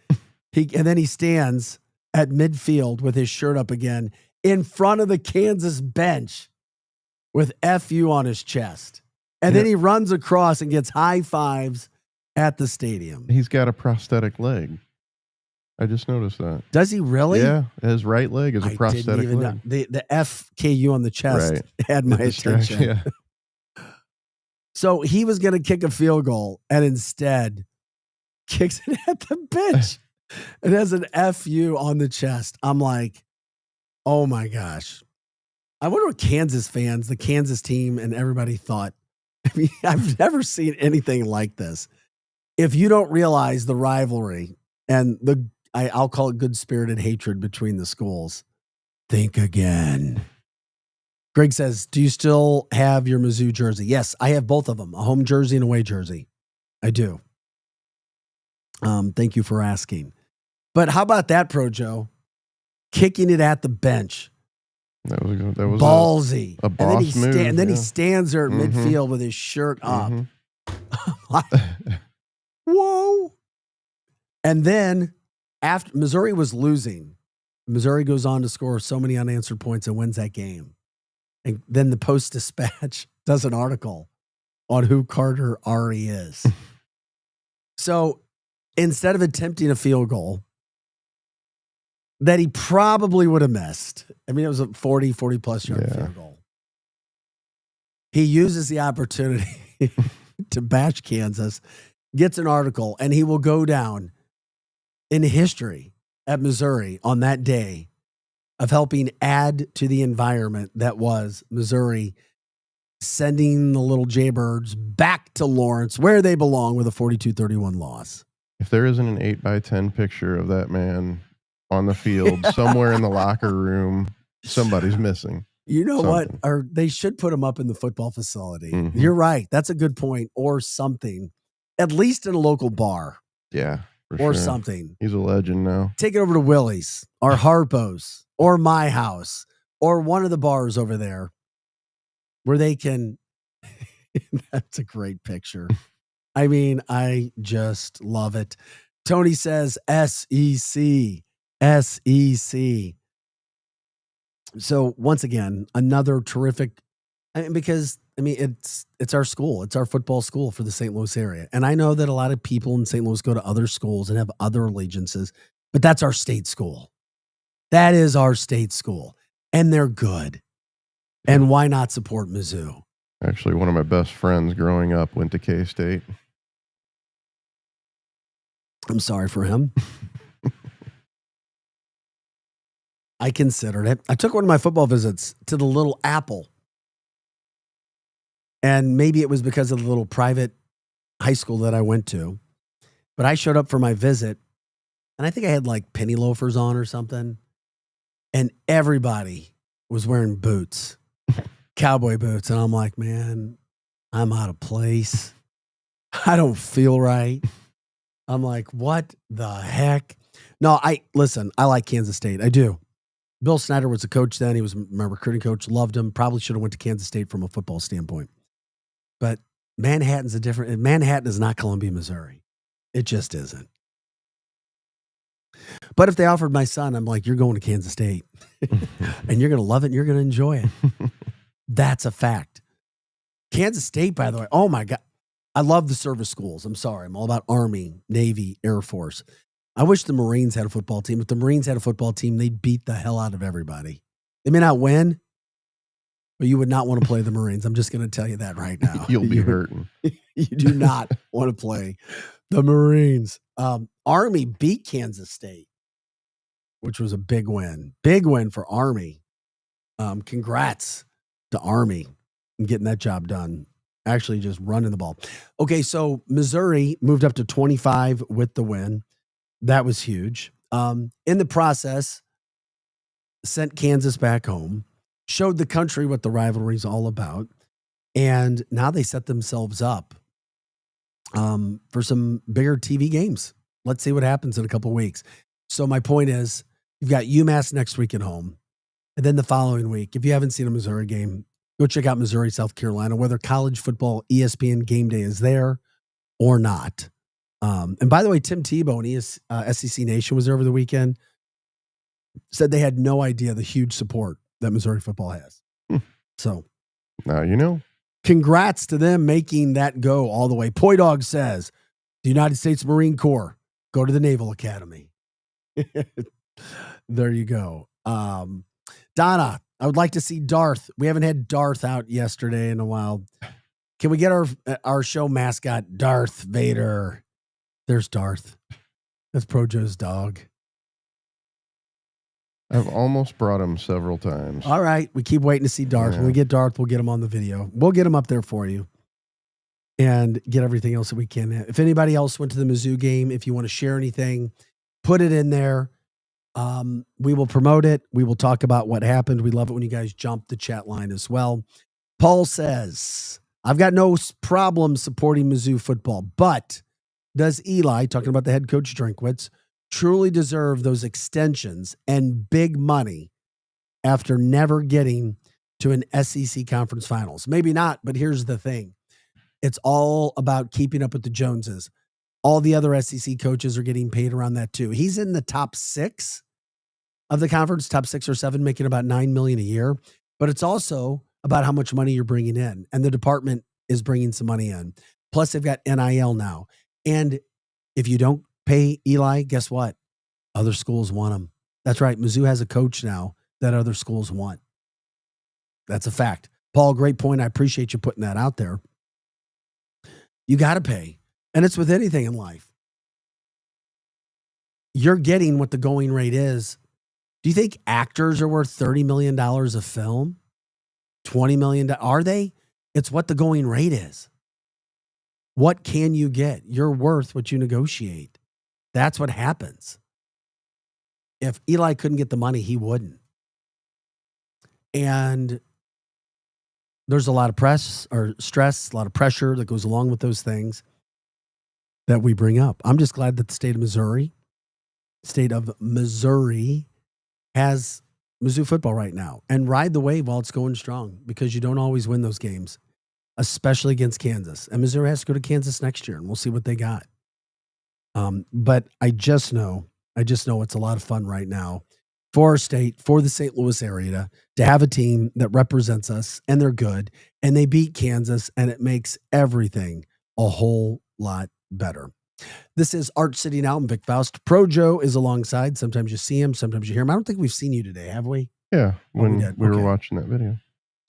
Speaker 3: and then he stands at midfield with his shirt up again in front of the Kansas bench with FU on his chest. And then he runs across and gets high fives at the stadium.
Speaker 2: He's got a prosthetic leg. I just noticed that.
Speaker 3: Does he really?
Speaker 2: Yeah, his right leg is a prosthetic leg.
Speaker 3: Know. The FKU on the chest had my attention.
Speaker 2: Yeah.
Speaker 3: So he was going to kick a field goal and instead kicks it at the bench. It has an FU on the chest. I'm like, oh my gosh. I wonder what Kansas fans, the Kansas team, and everybody thought. I mean, I've never seen anything like this. If you don't realize the rivalry and I'll call it good-spirited hatred between the schools, think again. Greg says, do you still have your Mizzou jersey? Yes, I have both of them, a home jersey and away jersey. I do. Thank you for asking. But how about that, Pro Joe? Kicking it at the bench.
Speaker 2: That was
Speaker 3: ballsy.
Speaker 2: A boss move.
Speaker 3: And then he stands there at midfield with his shirt up. Whoa. And then after Missouri was losing, Missouri goes on to score so many unanswered points and wins that game. And then the Post-Dispatch does an article on who Carter Ari is. So instead of attempting a field goal that he probably would have missed, I mean, it was a 40 plus yard field goal. He uses the opportunity to bash Kansas, gets an article, and he will go down in history at Missouri on that day of helping add to the environment that was Missouri sending the little Jaybirds back to Lawrence where they belong with a 42-31 loss.
Speaker 2: If there isn't an 8x10 picture of that man on the field somewhere in the locker room, somebody's missing.
Speaker 3: You know what? Or they should put him up in the football facility. You're right. That's a good point. Or something, at least in a local bar.
Speaker 2: Yeah.
Speaker 3: Or something.
Speaker 2: He's a legend now.
Speaker 3: Take it over to Willie's or Harpo's or my house or one of the bars over there where they can. That's a great picture. I mean, I just love it. Tony says SEC. So once again, another terrific, because it's our school. It's our football school for the St. Louis area. And I know that a lot of people in St. Louis go to other schools and have other allegiances, but that's our state school. That is our state school. And they're good. And why not support Mizzou?
Speaker 2: Actually, one of my best friends growing up went to K-State.
Speaker 3: I'm sorry for him. I considered it. I took one of my football visits to the Little Apple. And maybe it was because of the little private high school that I went to. But I showed up for my visit, and I think I had like penny loafers on or something. And everybody was wearing boots, cowboy boots. And I'm like, man, I'm out of place. I don't feel right. I'm like, what the heck? No, I like Kansas State. I do. Bill Snyder was a coach then. He was my recruiting coach. Loved him. Probably should have went to Kansas State from a football standpoint. But Manhattan is not Columbia, Missouri. It just isn't. But if they offered my son, I'm like, you're going to Kansas State. And you're going to love it and you're going to enjoy it. That's a fact. Kansas State, by the way, oh my God. I love the service schools. I'm sorry. I'm all about Army, Navy, Air Force. I wish the Marines had a football team. If the Marines had a football team, they'd beat the hell out of everybody. They may not win, but you would not want to play the Marines. I'm just going to tell you that right now.
Speaker 2: You'll be hurting.
Speaker 3: You do not want to play the Marines. Army beat Kansas State, which was a big win. Big win for Army. Congrats to Army and getting that job done. Actually just running the ball. Okay, so Missouri moved up to 25 with the win. That was huge. In the process, sent Kansas back home, showed the country what the rivalry is all about, and now they set themselves up for some bigger TV games. Let's see what happens in a couple of weeks. So my point is, you've got UMass next week at home, and then the following week, if you haven't seen a Missouri game, go check out Missouri, South Carolina, whether college football ESPN Game Day is there or not. And by the way, Tim Tebow and SEC Nation was there over the weekend. Said they had no idea the huge support that Missouri football has. So
Speaker 2: now you know.
Speaker 3: Congrats to them making that go all the way. Poi Dog says, the United States Marine Corps, go to the Naval Academy. There you go. Donna, I would like to see Darth. We haven't had Darth out yesterday in a while. Can we get our show mascot, Darth Vader? There's Darth. That's Projo's dog.
Speaker 2: I've almost brought him several times.
Speaker 3: All right. We keep waiting to see Darth.
Speaker 2: Yeah.
Speaker 3: When we get Darth, we'll get him on the video. We'll get him up there for you and get everything else that we can. If anybody else went to the Mizzou game, if you want to share anything, put it in there. We will promote it. We will talk about what happened. We love it when you guys jump the chat line as well. Paul says, I've got no problem supporting Mizzou football, but does Eli, talking about the head coach Drinkwitz, truly deserve those extensions and big money after never getting to an SEC conference finals? Maybe not, but here's the thing. It's all about keeping up with the Joneses. All the other SEC coaches are getting paid around that too. He's in the top 6 of the conference, top 6 or 7, making about $9 million a year. But it's also about how much money you're bringing in. And the department is bringing some money in. Plus they've got NIL now. And if you don't pay Eli, guess what? Other schools want him. That's right. Mizzou has a coach now that other schools want. That's a fact. Paul, great point. I appreciate you putting that out there. You got to pay. And it's with anything in life. You're getting what the going rate is. Do you think actors are worth $30 million a film? $20 million? Are they? It's what the going rate is. What can you get? You're worth what you negotiate. That's what happens. If Eli couldn't get the money, he wouldn't. And there's a lot of press or stress, a lot of pressure that goes along with those things that we bring up. I'm just glad that the state of Missouri has Mizzou football right now, and ride the wave while it's going strong, because you don't always win those games, especially against Kansas. And Missouri has to go to Kansas next year, and we'll see what they got. But I just know it's a lot of fun right now for our state, for the St. Louis area, to have a team that represents us, and they're good, and they beat Kansas, and it makes everything a whole lot better. This is Arch City Now. I'm Vic Faust. Projo is alongside. Sometimes you see him, sometimes you hear him. I don't think we've seen you today, have we?
Speaker 2: Yeah, when we were
Speaker 3: Okay.
Speaker 2: watching that video.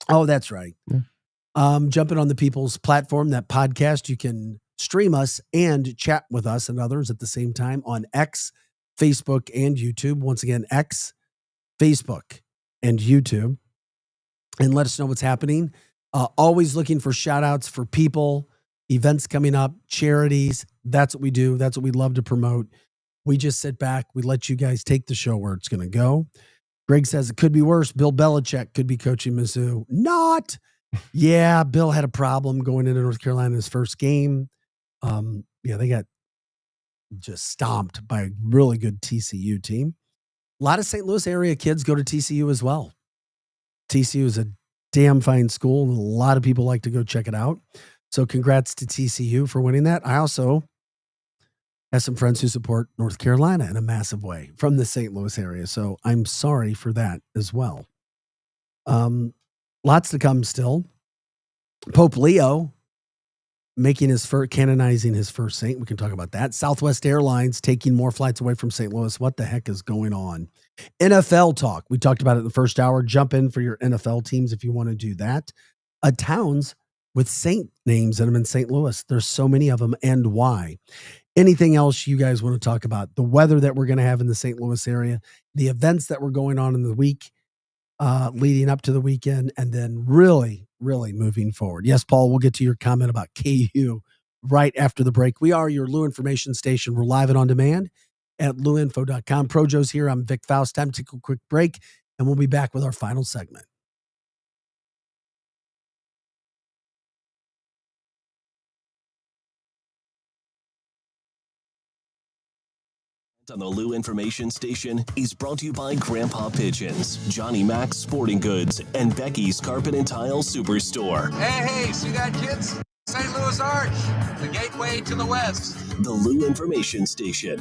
Speaker 3: Oh, that's right.
Speaker 2: Yeah.
Speaker 3: Jumping on the People's Platform, that podcast, you can stream us and chat with us and others at the same time on X, Facebook, and YouTube. Once again, X, Facebook, and YouTube. And let us know what's happening. Always looking for shout outs for people, events coming up, charities. That's what we do. That's what we love to promote. We just sit back. We let you guys take the show where it's going to go. Greg says it could be worse. Bill Belichick could be coaching Mizzou. Not. Yeah, Bill had a problem going into North Carolina in his first game. They got just stomped by a really good TCU team. A lot of St. Louis area kids go to TCU as well. TCU is a damn fine school, and a lot of people like to go check it out. So congrats to TCU for winning that. I also have some friends who support North Carolina in a massive way from the St. Louis area. So I'm sorry for that as well. Lots to come still. Pope Leo canonizing his first saint. We can talk about that. Southwest Airlines taking more flights away from St. Louis. What the heck is going on? NFL talk. We talked about it in the first hour. Jump in for your NFL teams if you want to do that. Towns with saint names in them in St. Louis. There's so many of them, and why. Anything else you guys want to talk about? The weather that we're going to have in the St. Louis area, the events that were going on in the week leading up to the weekend, and then really moving forward. Yes, Paul, we'll get to your comment about KU right after the break. We are your Lou information station. We're live and on demand. at luinfo.com. Projo's here. I'm Vic Faust. Time to take a quick break, and we'll be back with our final segment.
Speaker 7: On the Lou Information Station is brought to you by Grandpa Pigeons, Johnny Mac's Sporting Goods, and Becky's Carpet and Tile Superstore.
Speaker 5: Hey, see that, kids? St. Louis Arch, the gateway to the West.
Speaker 7: The Lou Information Station,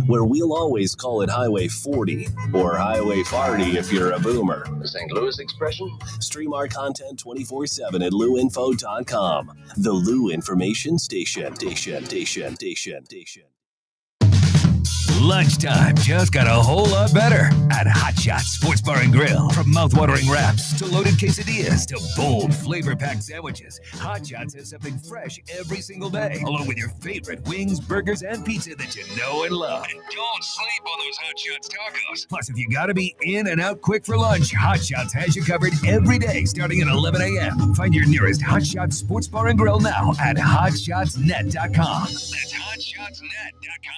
Speaker 7: where we'll always call it Highway 40 or Highway 40 if you're a boomer.
Speaker 5: The St. Louis expression?
Speaker 7: Stream our content 24/7 at louinfo.com. The Lou Information Station.
Speaker 6: Lunchtime just got a whole lot better at Hot Shots Sports Bar and Grill. From mouth-watering wraps to loaded quesadillas to bold, flavor-packed sandwiches, Hot Shots has something fresh every single day, along with your favorite wings, burgers, and pizza that you know and love.
Speaker 5: And don't sleep on those Hot Shots tacos.
Speaker 6: Plus, if you gotta be in and out quick for lunch, Hot Shots has you covered every day starting at 11 a.m. Find your nearest Hot Shots Sports Bar and Grill now at hotshotsnet.com.
Speaker 5: That's hotshotsnet.com.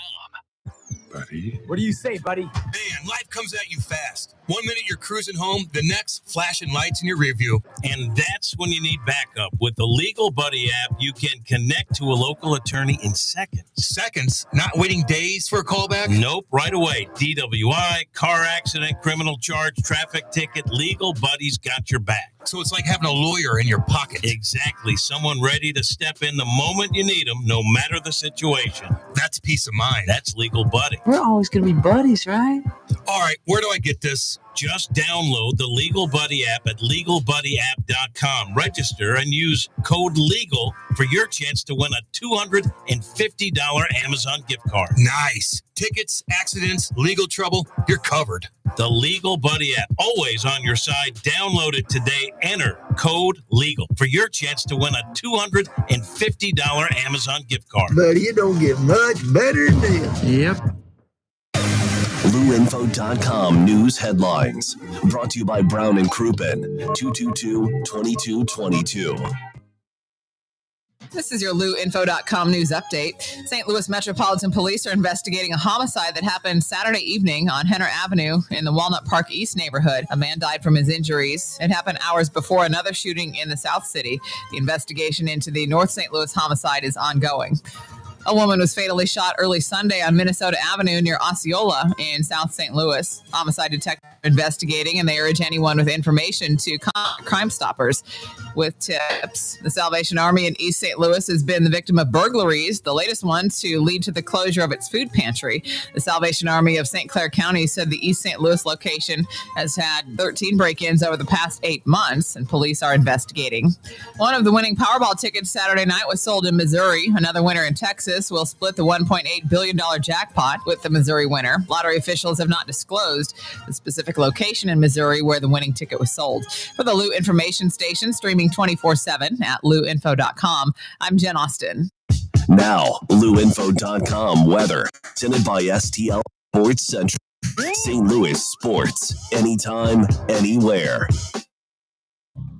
Speaker 6: Buddy.
Speaker 5: What do you say, buddy? Man, life comes at you fast. 1 minute you're cruising home, the next flashing lights in your rear view.
Speaker 13: And that's when you need backup. With the Legal Buddy app, you can connect to a local attorney in seconds.
Speaker 5: Seconds? Not waiting days for a callback?
Speaker 13: Nope, right away. DWI, car accident, criminal charge, traffic ticket, Legal Buddy's got your back.
Speaker 5: So it's like having a lawyer in your pocket.
Speaker 13: Exactly. Someone ready to step in the moment you need them, no matter the situation.
Speaker 5: That's peace of mind.
Speaker 13: That's Legal Buddy.
Speaker 14: We're always going to be buddies, right?
Speaker 5: All right, where do I get this?
Speaker 13: Just download the Legal Buddy app at LegalBuddyApp.com. Register and use code LEGAL for your chance to win a $250 Amazon gift card.
Speaker 5: Nice. Tickets, accidents, legal trouble, you're covered.
Speaker 13: The Legal Buddy app, always on your side. Download it today. Enter code LEGAL for your chance to win a $250 Amazon gift card.
Speaker 15: But you don't get much better than this.
Speaker 14: Yep.
Speaker 7: LouInfo.com news headlines. Brought to you by Brown and Crouppen, 222-2222.
Speaker 8: This is your LouInfo.com news update. St. Louis Metropolitan Police are investigating a homicide that happened Saturday evening on Henner Avenue in the Walnut Park East neighborhood. A man died from his injuries. It happened hours before another shooting in the South City. The investigation into the North St. Louis homicide is ongoing. A woman was fatally shot early Sunday on Minnesota Avenue near Osceola in South St. Louis. Homicide detectives are investigating, and they urge anyone with information to contact Crime Stoppers with tips. The Salvation Army in East St. Louis has been the victim of burglaries, the latest one to lead to the closure of its food pantry. The Salvation Army of St. Clair County said the East St. Louis location has had 13 break-ins over the past 8 months, and police are investigating. One of the winning Powerball tickets Saturday night was sold in Missouri. Another winner in Texas will split the $1.8 billion jackpot with the Missouri winner. Lottery officials have not disclosed the specific location in Missouri where the winning ticket was sold. For the Lou Information Station, streaming 24/7 at louinfo.com, I'm Jen Austin.
Speaker 7: Now, louinfo.com weather. Presented by STL Sports Central. St. Louis sports. Anytime, anywhere.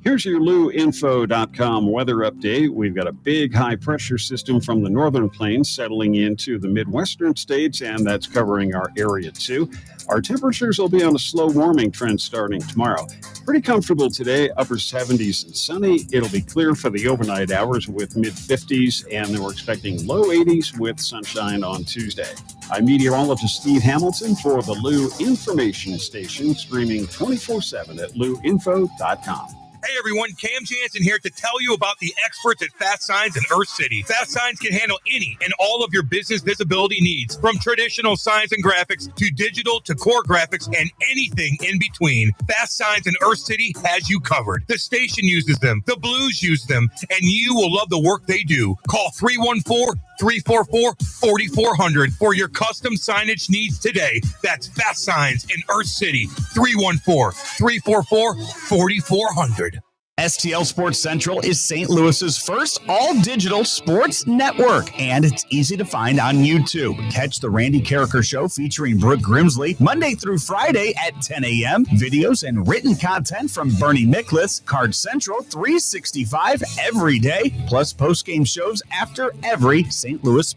Speaker 9: Here's your LouInfo.com weather update. We've got a big high-pressure system from the northern plains settling into the Midwestern states, and that's covering our area too. Our temperatures will be on a slow warming trend starting tomorrow. Pretty comfortable today, upper 70s and sunny. It'll be clear for the overnight hours with mid-50s, and then we're expecting low 80s with sunshine on Tuesday. I'm meteorologist Steve Hamilton for the Lou Information Station, streaming 24/7 at louinfo.com.
Speaker 5: Hey everyone, Cam Jansen here to tell you about the experts at Fast Signs in Earth City. Fast Signs can handle any and all of your business visibility needs, from traditional signs and graphics to digital to core graphics and anything in between. Fast Signs in Earth City has you covered. The station uses them, the Blues use them, and you will love the work they do. Call 314-344-4400 for your custom signage needs today. That's Fast Signs in Earth City, 314-344-4400.
Speaker 10: STL Sports Central is St. Louis's first all-digital sports network, and it's easy to find on YouTube. Catch the Randy Carricker Show featuring Brooke Grimsley Monday through Friday at 10 a.m. Videos and written content from Bernie Miklas, Card Central 365 every day, plus post-game shows after every St. Louis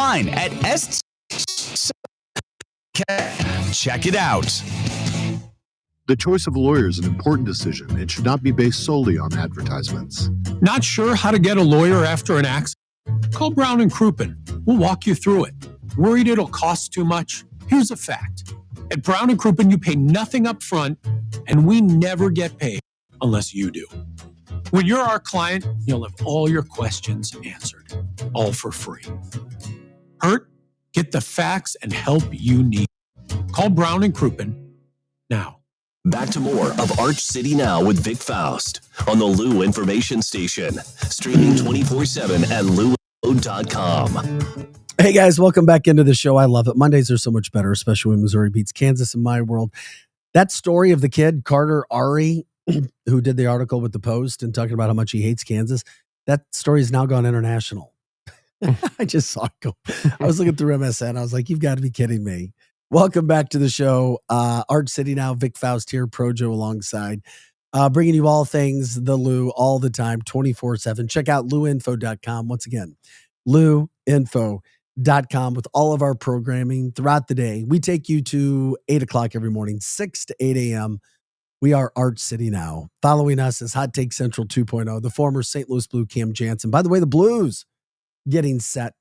Speaker 10: online at Check it out.
Speaker 1: The choice of a lawyer is an important decision and should not be based solely on advertisements.
Speaker 11: Not sure how to get a lawyer after an accident? Call Brown and Crouppen. We'll walk you through it. Worried it'll cost too much? Here's a fact. At Brown and Crouppen, you pay nothing up front, and we never get paid unless you do. When you're our client, you'll have all your questions answered, all for free. Hurt? Get the facts and help you need. Call Brown and Crouppen now.
Speaker 7: Back to more of Arch City Now with Vic Faust on the Lou Information Station. Streaming 24/7 at luinfo.com.
Speaker 3: Hey guys, welcome back into the show. I love it. Mondays are so much better, especially when Missouri beats Kansas in my world. That story of the kid, Carter Ari, who did the article with the Post and talking about how much he hates Kansas, that story has now gone international. I just saw it go. I was looking through MSN. I was like, you've got to be kidding me. Welcome back to the show. Arch City Now, Vic Faust here, Projo alongside. Bringing you all things the Lou all the time, 24/7. Check out luinfo.com. Once again, luinfo.com with all of our programming throughout the day. We take you to 8 o'clock every morning, 6 to 8 a.m. We are Arch City Now. Following us is Hot Take Central 2.0, the former St. Louis Blue Cam Jansen. By the way, the Blues getting set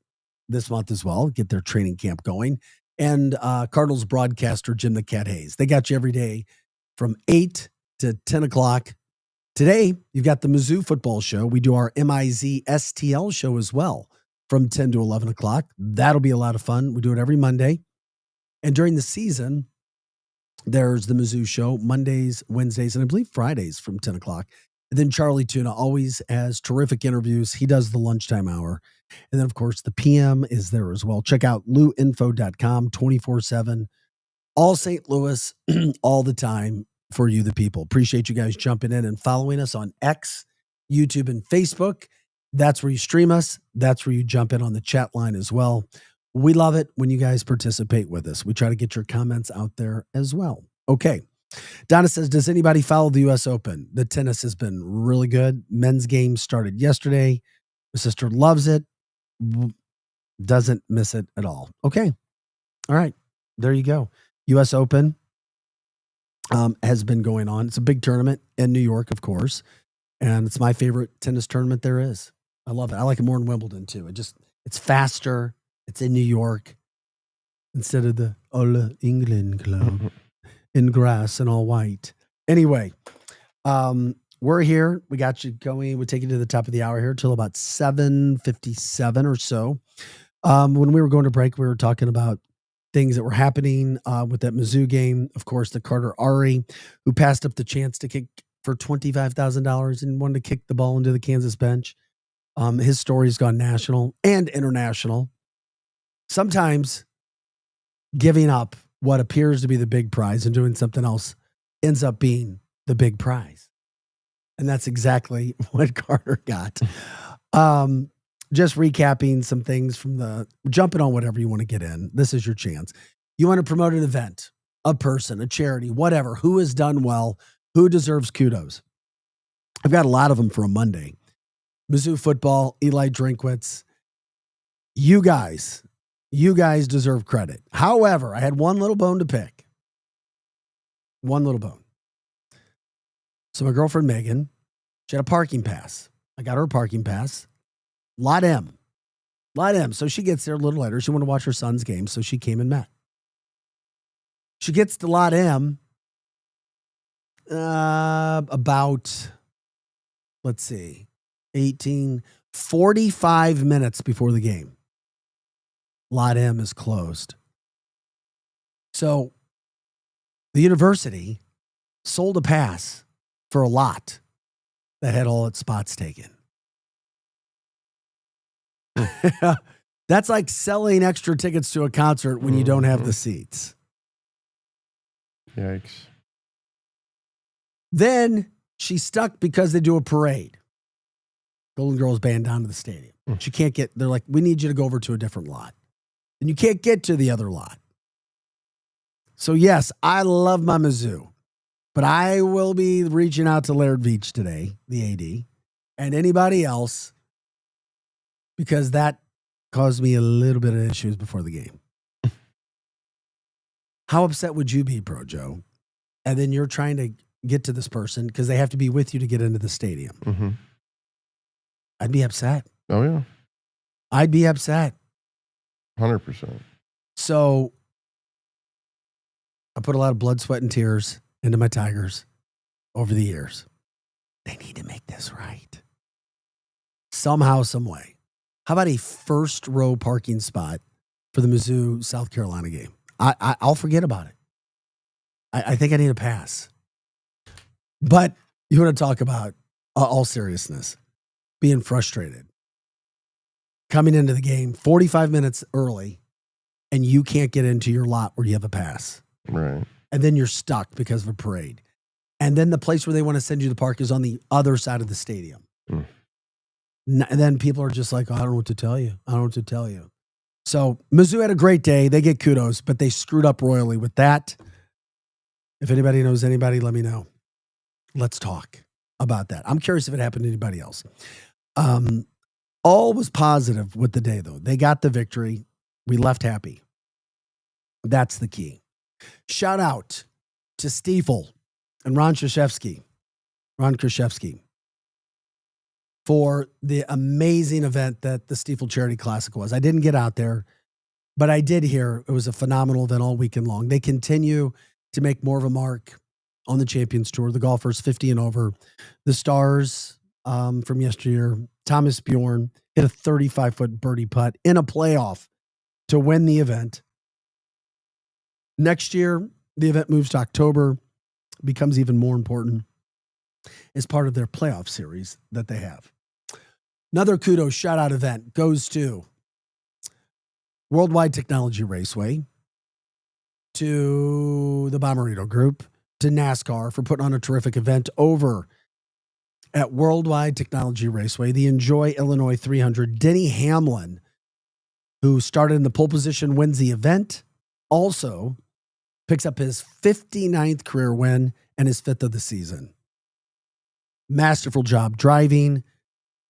Speaker 3: this month as well, get their training camp going. And Cardinals broadcaster Jim the Cat Hayes. They got you every day from 8 to 10 o'clock. Today, you've got the Mizzou football show. We do our MIZ STL show as well from 10 to 11 o'clock. That'll be a lot of fun. We do it every Monday. And during the season, there's the Mizzou show Mondays, Wednesdays, and I believe Fridays from 10 o'clock. And then Charlie Tuna always has terrific interviews. He does the lunchtime hour. And then, of course, the PM is there as well. Check out luinfo.com 24/7. All St. Louis, all the time for you, the people. Appreciate you guys jumping in and following us on X, YouTube, and Facebook. That's where you stream us. That's where you jump in on the chat line as well. We love it when you guys participate with us. We try to get your comments out there as well. Okay. Donna says, does anybody follow the U.S. Open? The tennis has been really good. Men's game started yesterday. My sister loves it. Doesn't miss it at all. Okay. All right. There you go. U.S. Open has been going on. It's a big tournament in New York, of course. And it's my favorite tennis tournament there is. I love it. I like it more than Wimbledon, too. It's faster. It's in New York instead of the All England Club in grass and all white. Anyway, we're here. We got you going. We'll take you to the top of the hour here till about 7:57 or so. When we were going to break, we were talking about things that were happening with that Mizzou game. Of course, the Carter Ari, who passed up the chance to kick for $25,000 and wanted to kick the ball into the Kansas bench. His story's gone national and international. Sometimes giving up what appears to be the big prize and doing something else ends up being the big prize. And that's exactly what Carter got. Just recapping some things from jumping on whatever you want to get in. This is your chance. You want to promote an event, a person, a charity, whatever, who has done well, who deserves kudos. I've got a lot of them for a Monday. Mizzou football, Eli Drinkwitz. You guys deserve credit. However, I had one little bone to pick. One little bone. So my girlfriend, Megan, she had a parking pass. I got her a parking pass. Lot M. So she gets there a little later. She wanted to watch her son's game, so she came and met. She gets to Lot M about, 45 minutes before the game. Lot M is closed. So the university sold a pass for a lot that had all its spots taken. That's like selling extra tickets to a concert when you don't have the seats.
Speaker 2: Yikes.
Speaker 3: Then she's stuck because they do a parade. Golden Girls Band down to the stadium. She can't get, they're like, we need you to go over to a different lot. And you can't get to the other lot. So yes, I love my Mizzou. But I will be reaching out to Laird Veach today, the AD, and anybody else, because that caused me a little bit of issues before the game. How upset would you be, Pro Joe? And then you're trying to get to this person because they have to be with you to get into the stadium.
Speaker 2: Mm-hmm.
Speaker 3: I'd be upset.
Speaker 2: Oh, yeah.
Speaker 3: I'd be upset.
Speaker 2: 100%.
Speaker 3: So I put a lot of blood, sweat, and tears into my Tigers over the years. They need to make this right. Somehow, some way. How about a first row parking spot for the Mizzou, South Carolina game? I'll forget about it. I think I need a pass. But you want to talk about all seriousness, being frustrated, coming into the game 45 minutes early, and you can't get into your lot where you have a pass.
Speaker 2: Right.
Speaker 3: And then you're stuck because of a parade. And then the place where they want to send you to the park is on the other side of the stadium.
Speaker 2: Mm.
Speaker 3: And then people are just like, oh, I don't know what to tell you. I don't know what to tell you. So Mizzou had a great day. They get kudos, but they screwed up royally with that. If anybody knows anybody, let me know. Let's talk about that. I'm curious if it happened to anybody else. All was positive with the day, though. They got the victory. We left happy. That's the key. Shout out to Stiefel and Ron Krzyzewski for the amazing event that the Stiefel Charity Classic was. I didn't get out there, but I did hear it was a phenomenal event all weekend long. They continue to make more of a mark on the Champions Tour. The golfers 50 and over. The stars from yesteryear, Thomas Bjorn hit a 35-foot birdie putt in a playoff to win the event. Next year, the event moves to October, becomes even more important as part of their playoff series that they have. Another kudos shout-out event goes to Worldwide Technology Raceway, to the Bommarito Group, to NASCAR for putting on a terrific event over at Worldwide Technology Raceway. The Enjoy Illinois 300. Denny Hamlin, who started in the pole position, wins the event. Also picks up his 59th career win and his 5th of the season. Masterful job driving.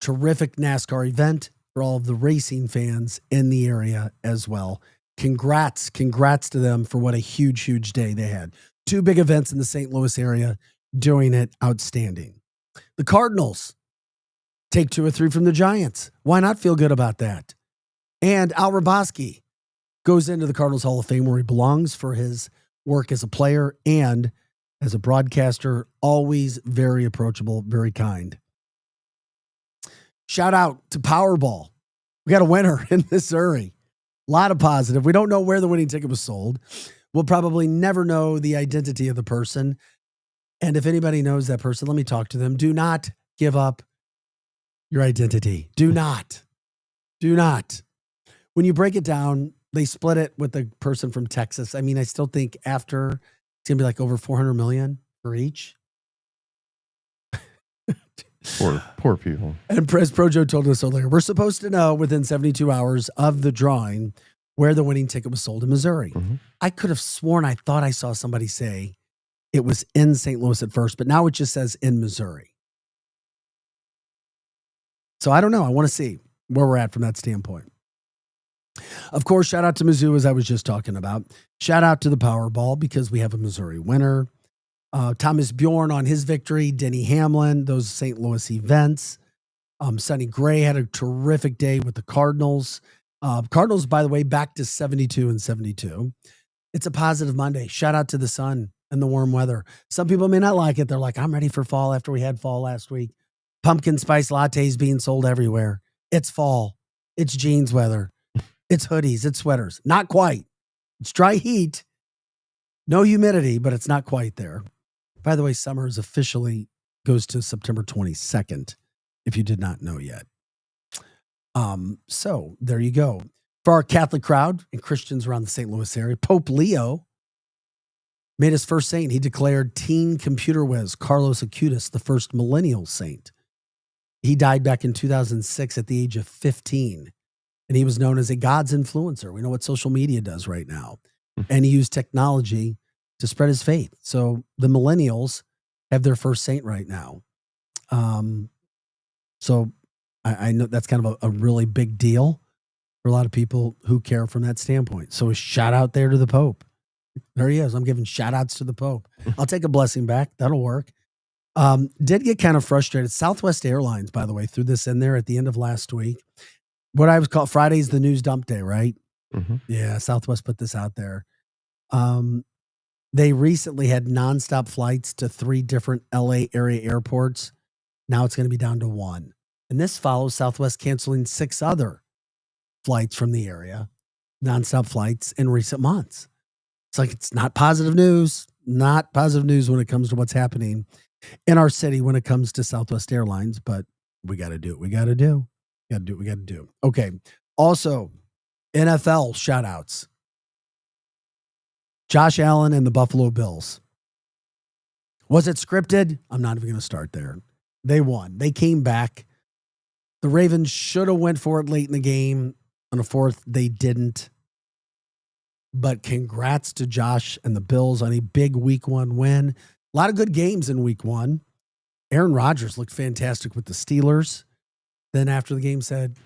Speaker 3: Terrific NASCAR event for all of the racing fans in the area as well. Congrats to them for what a huge, huge day they had. 2 big events in the St. Louis area, doing it outstanding. The Cardinals take 2 or 3 from the Giants. Why not feel good about that? And Al Raboski goes into the Cardinals Hall of Fame where he belongs for his work as a player and as a broadcaster. Always very approachable, very kind. Shout out to Powerball. We got a winner in Missouri. A lot of positive. We don't know where the winning ticket was sold. We'll probably never know the identity of the person. And if anybody knows that person, let me talk to them. Do not give up your identity. Do not. Do not. When you break it down, they split it with the person from Texas. I mean, I still think after it's going to be like over 400 million for each.
Speaker 2: Poor people.
Speaker 3: And as Projo told us earlier, we're supposed to know within 72 hours of the drawing where the winning ticket was sold in Missouri.
Speaker 2: Mm-hmm.
Speaker 3: I could have sworn I thought I saw somebody say it was in St. Louis at first, but now it just says in Missouri. So I don't know. I want to see where we're at from that standpoint. Of course, shout out to Mizzou, as I was just talking about. Shout out to the Powerball because we have a Missouri winner. Thomas Bjorn on his victory, Denny Hamlin, those St. Louis events. Sonny Gray had a terrific day with the Cardinals. Cardinals, by the way, back to 72 and 72. It's a positive Monday. Shout out to the sun and the warm weather. Some people may not like it. They're like, I'm ready for fall after we had fall last week. Pumpkin spice lattes being sold everywhere. It's fall. It's jeans weather. It's hoodies. It's sweaters. Not quite. It's dry heat. No humidity, but it's not quite there. By the way, summer is officially goes to September 22nd, if you did not know yet. So there you go. For our Catholic crowd and Christians around the St. Louis area, Pope Leo made his first saint. He declared teen computer whiz Carlos Acutis the first millennial saint. He died back in 2006 at the age of 15, and he was known as a God's influencer. We know what social media does right now. And he used technology to spread his faith. So the millennials have their first saint right now. So I know that's kind of a really big deal for a lot of people who care from that standpoint. So a shout out there to the Pope. There he is. I'm giving shout outs to the Pope. I'll take a blessing back. That'll work. Did get kind of frustrated. Southwest Airlines, by the way, threw this in there at the end of last week. What I was called Friday's the news dump day, right?
Speaker 2: Mm-hmm.
Speaker 3: Yeah, Southwest put this out there. They recently had nonstop flights to 3 different LA area airports. Now it's going to be down to 1. And this follows Southwest canceling 6 other flights from the area, nonstop flights in recent months. It's like, it's not positive news when it comes to what's happening in our city when it comes to Southwest Airlines, but we got to do what we got to do. Okay. Also, NFL shout outs. Josh Allen and the Buffalo Bills. Was it scripted? I'm not even going to start there. They won. They came back. The Ravens should have went for it late in the game. On a 4th, they didn't. But congrats to Josh and the Bills on a big week 1 win. A lot of good games in week 1. Aaron Rodgers looked fantastic with the Steelers. Then after the game said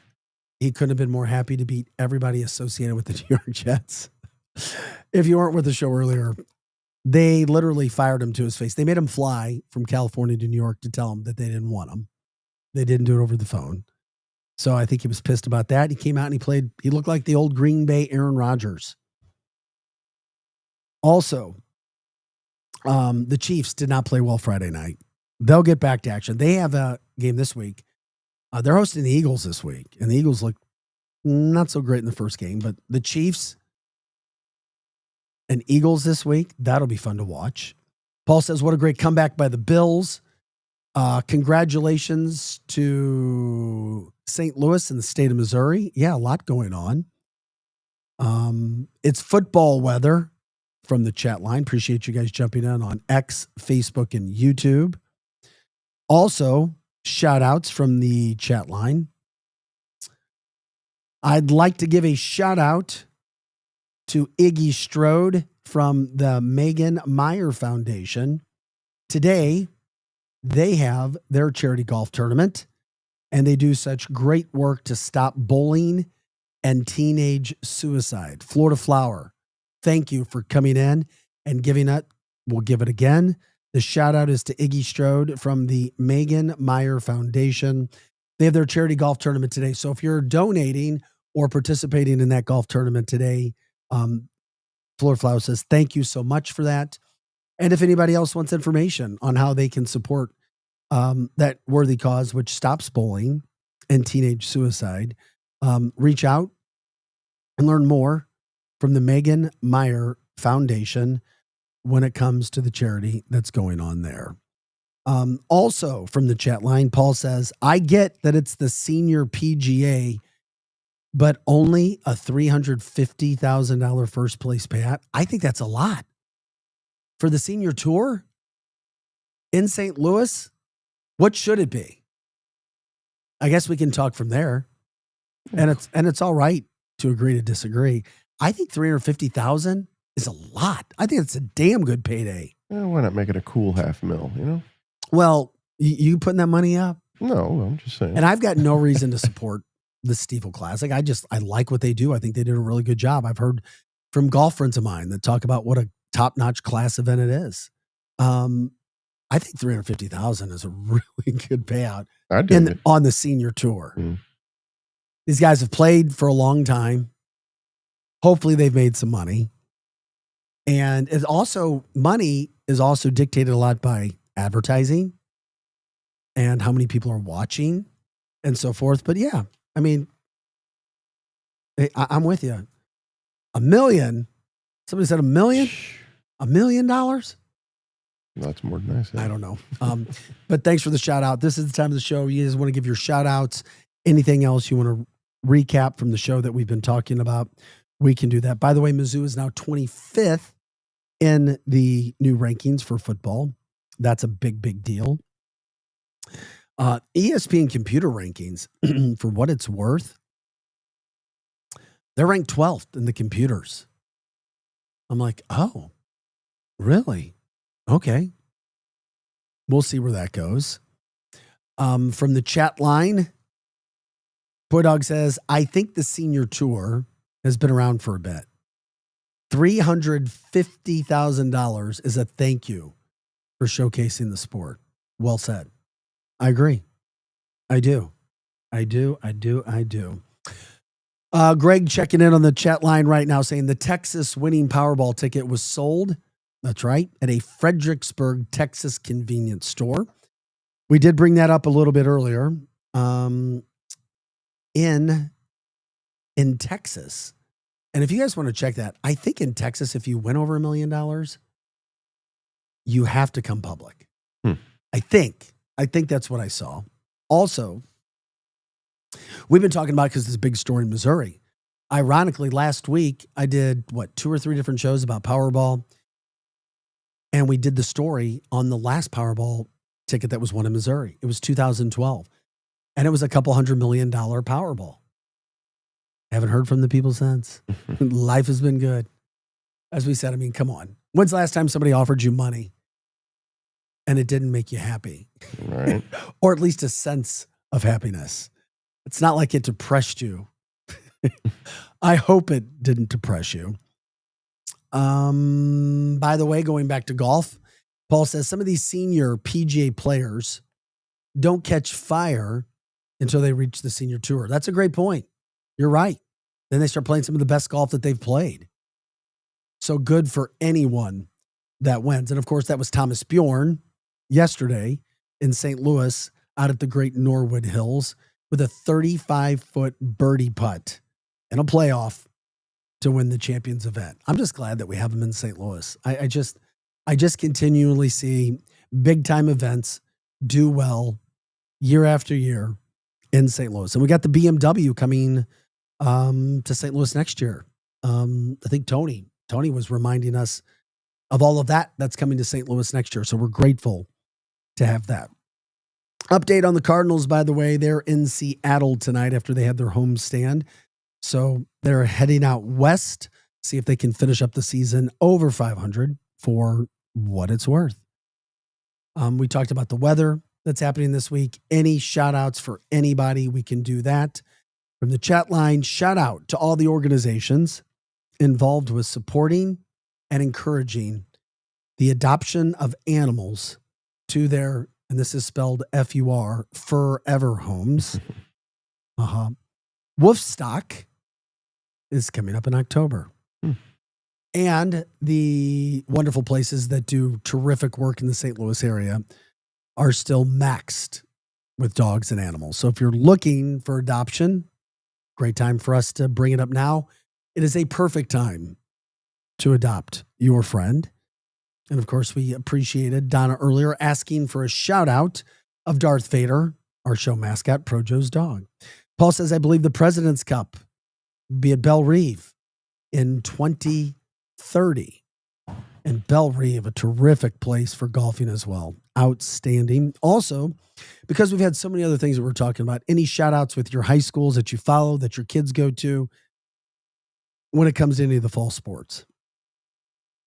Speaker 3: he couldn't have been more happy to beat everybody associated with the New York Jets. If you weren't with the show earlier, they literally fired him to his face. They made him fly from California to New York to tell him that they didn't want him. They didn't do it over the phone. So I think he was pissed about that. He came out and he played. He looked like the old Green Bay Aaron Rodgers. Also, the Chiefs did not play well Friday night. They'll get back to action. They have a game this week. They're hosting the Eagles this week, and the Eagles look not so great in the first game, but the Chiefs and Eagles this week, that'll be fun to watch. Paul says, what a great comeback by the Bills. Congratulations to St. Louis and the state of Missouri. Yeah, a lot going on. It's football weather from the chat line. Appreciate you guys jumping in on X, Facebook, and YouTube. Also, shout outs from the chat line. I'd like to give a shout out to Iggy Strode from the Megan Meyer Foundation. Today, they have their charity golf tournament, and they do such great work to stop bullying and teenage suicide. Florida Flower, thank you for coming in and giving it. We'll give it again. The shout out is to Iggy Strode from the Megan Meyer Foundation. They have their charity golf tournament today. So if you're donating or participating in that golf tournament today, Florida Flower says, thank you so much for that. And if anybody else wants information on how they can support that worthy cause, which stops bullying and teenage suicide, reach out and learn more from the Megan Meyer Foundation when it comes to the charity that's going on there. Also from the chat line, Paul says, I get that it's the senior PGA, but only a $350,000 first place payout. I think that's a lot for the senior tour in St. Louis. What should it be? I guess we can talk from there, and it's all right to agree to disagree. I think $350,000 is a lot. I think it's a damn good payday.
Speaker 2: Why not make it a cool $500,000, you know?
Speaker 3: Well, you putting that money up?
Speaker 2: No, I'm just saying.
Speaker 3: And I've got no reason to support the Stiefel Classic. I like what they do. I think they did a really good job. I've heard from golf friends of mine that talk about what a top-notch class event it is. I think $350,000 is a really good payout on the senior tour. These guys have played for a long time. Hopefully they've made some money. And it's also, money is also dictated a lot by advertising and how many people are watching and so forth. But yeah, I mean, I'm with you. $1 million. Somebody said $1 million? $1 million?
Speaker 2: That's more than I said.
Speaker 3: I don't know. But thanks for the shout out. This is the time of the show. You guys want to give your shout outs. Anything else you want to recap from the show that we've been talking about, we can do that. By the way, Mizzou is now 25th in the new rankings for football. That's a big, big deal. ESPN computer rankings, for what it's worth, they're ranked 12th in the computers. I'm like, oh, really? Okay. We'll see where that goes. From the chat line, Boy Dog says, I think the senior tour has been around for a bit. $350,000 is a thank you for showcasing the sport. Well said. I agree. I do. Greg checking in on the chat line right now saying the Texas winning Powerball ticket was sold. That's right. At a Fredericksburg, Texas convenience store. We did bring that up a little bit earlier. In Texas. And if you guys want to check that, I think in Texas, if you win over $1 million, you have to come public. I think that's what I saw. Also, we've been talking about because this big story in Missouri. Ironically, last week I did 2 or 3 different shows about Powerball. And we did the story on the last Powerball ticket that was won in Missouri. It was 2012. And it was a couple $100 million Powerball. Haven't heard from the people since. Life has been good. As we said, I mean, come on. When's the last time somebody offered you money and it didn't make you happy?
Speaker 2: Right.
Speaker 3: Or at least a sense of happiness. It's not like it depressed you. I hope it didn't depress you. By the way, going back to golf, Paul says some of these senior PGA players don't catch fire until they reach the senior tour. That's a great point. You're right. Then they start playing some of the best golf that they've played. So good for anyone that wins. And of course, that was Thomas Bjorn yesterday in St. Louis out at the Great Norwood Hills with a 35-foot birdie putt in a playoff to win the Champions event. I'm just glad that we have him in St. Louis. I just continually see big time events do well year after year in St. Louis. And we got the BMW coming to St. Louis next year. I think Tony was reminding us of all of that's coming to St. Louis next year. So we're grateful to have that. Update on the Cardinals, by the way, they're in Seattle tonight after they had their home stand. So they're heading out west, see if they can finish up the season over 500 for what it's worth. We talked about the weather that's happening this week. Any shout outs for anybody, we can do that. From the chat line, shout out to all the organizations involved with supporting and encouraging the adoption of animals to their, and this is spelled F-U-R, forever homes. Wolfstock is coming up in October. And the wonderful places that do terrific work in the St. Louis area are still maxed with dogs and animals. So if you're looking for adoption, great time for us to bring it up now. It is a perfect time to adopt your friend. And of course, we appreciated Donna earlier asking for a shout out of Darth Vader, our show mascot, Projo's dog. Paul says, I believe the President's Cup will be at Belle Reve in 2030. And Belle Reve, a terrific place for golfing as well. Outstanding. Also, because we've had so many other things that we're talking about, any shout outs with your high schools that you follow, that your kids go to when it comes to any of the fall sports.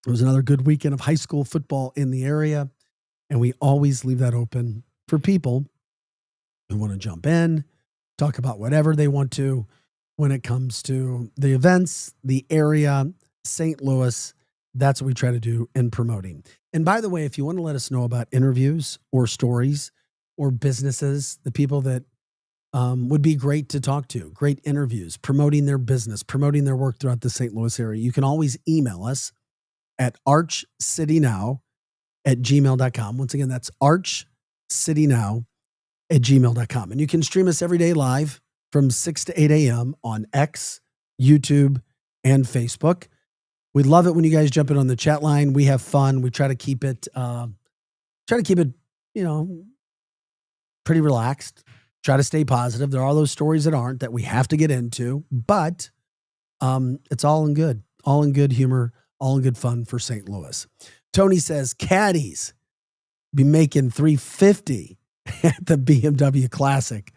Speaker 3: It was another good weekend of high school football in the area. And we always leave that open for people who want to jump in, talk about whatever they want to when it comes to the events, the area, St. Louis. That's what we try to do in promoting. And by the way, if you want to let us know about interviews or stories or businesses, the people that would be great to talk to, great interviews, promoting their business, promoting their work throughout the St. Louis area, you can always email us at archcitynow@gmail.com. Once again, that's archcitynow@gmail.com. And you can stream us every day live from 6 to 8 a.m. on X, YouTube, and Facebook. We love it when you guys jump in on the chat line. We have fun. We try to keep it, pretty relaxed. Try to stay positive. There are those stories that aren't, that we have to get into, but it's all in good humor, all in good fun for St. Louis. Tony says caddies be making $350 at the BMW Classic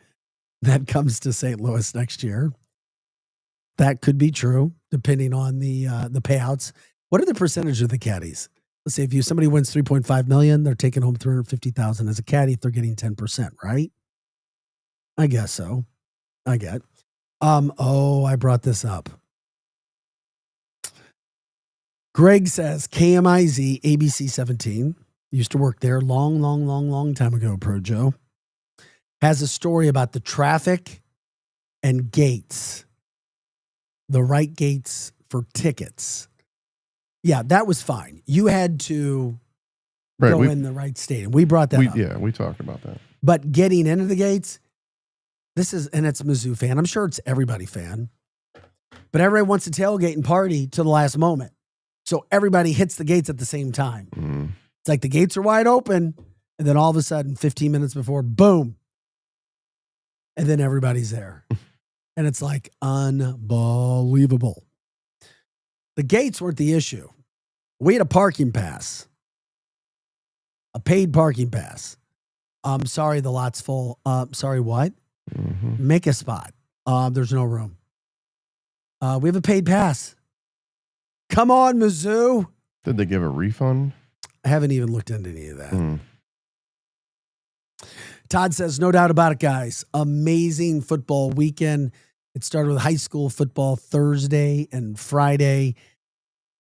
Speaker 3: that comes to St. Louis next year. That could be true, depending on the payouts. What are the percentage of the caddies? Let's say if somebody wins $3.5 million, they're taking home $350,000 as a caddy if they're getting 10%, right? I guess so. I get. I brought this up. Greg says KMIZ ABC 17 used to work there long time ago. Pro Joe has a story about the traffic and gates, the right gates for tickets. Yeah, that was fine. You had to go in the right stadium. We brought that up.
Speaker 2: Yeah, we talked about that.
Speaker 3: But getting into the gates, and it's a Mizzou fan. I'm sure it's everybody fan. But everybody wants to tailgate and party to the last moment. So everybody hits the gates at the same time.
Speaker 2: Mm.
Speaker 3: It's like the gates are wide open, and then all of a sudden, 15 minutes before, boom. And then everybody's there. And it's like unbelievable. The gates weren't the issue. We had a parking pass, a paid parking pass. I'm sorry, the lot's full. Sorry, what?
Speaker 2: Mm-hmm.
Speaker 3: Make a spot. There's no room. We have a paid pass. Come on, Mizzou.
Speaker 2: Did they give a refund?
Speaker 3: I haven't even looked into any of that.
Speaker 2: Mm.
Speaker 3: Todd says, no doubt about it, guys. Amazing football weekend. It started with high school football Thursday and Friday,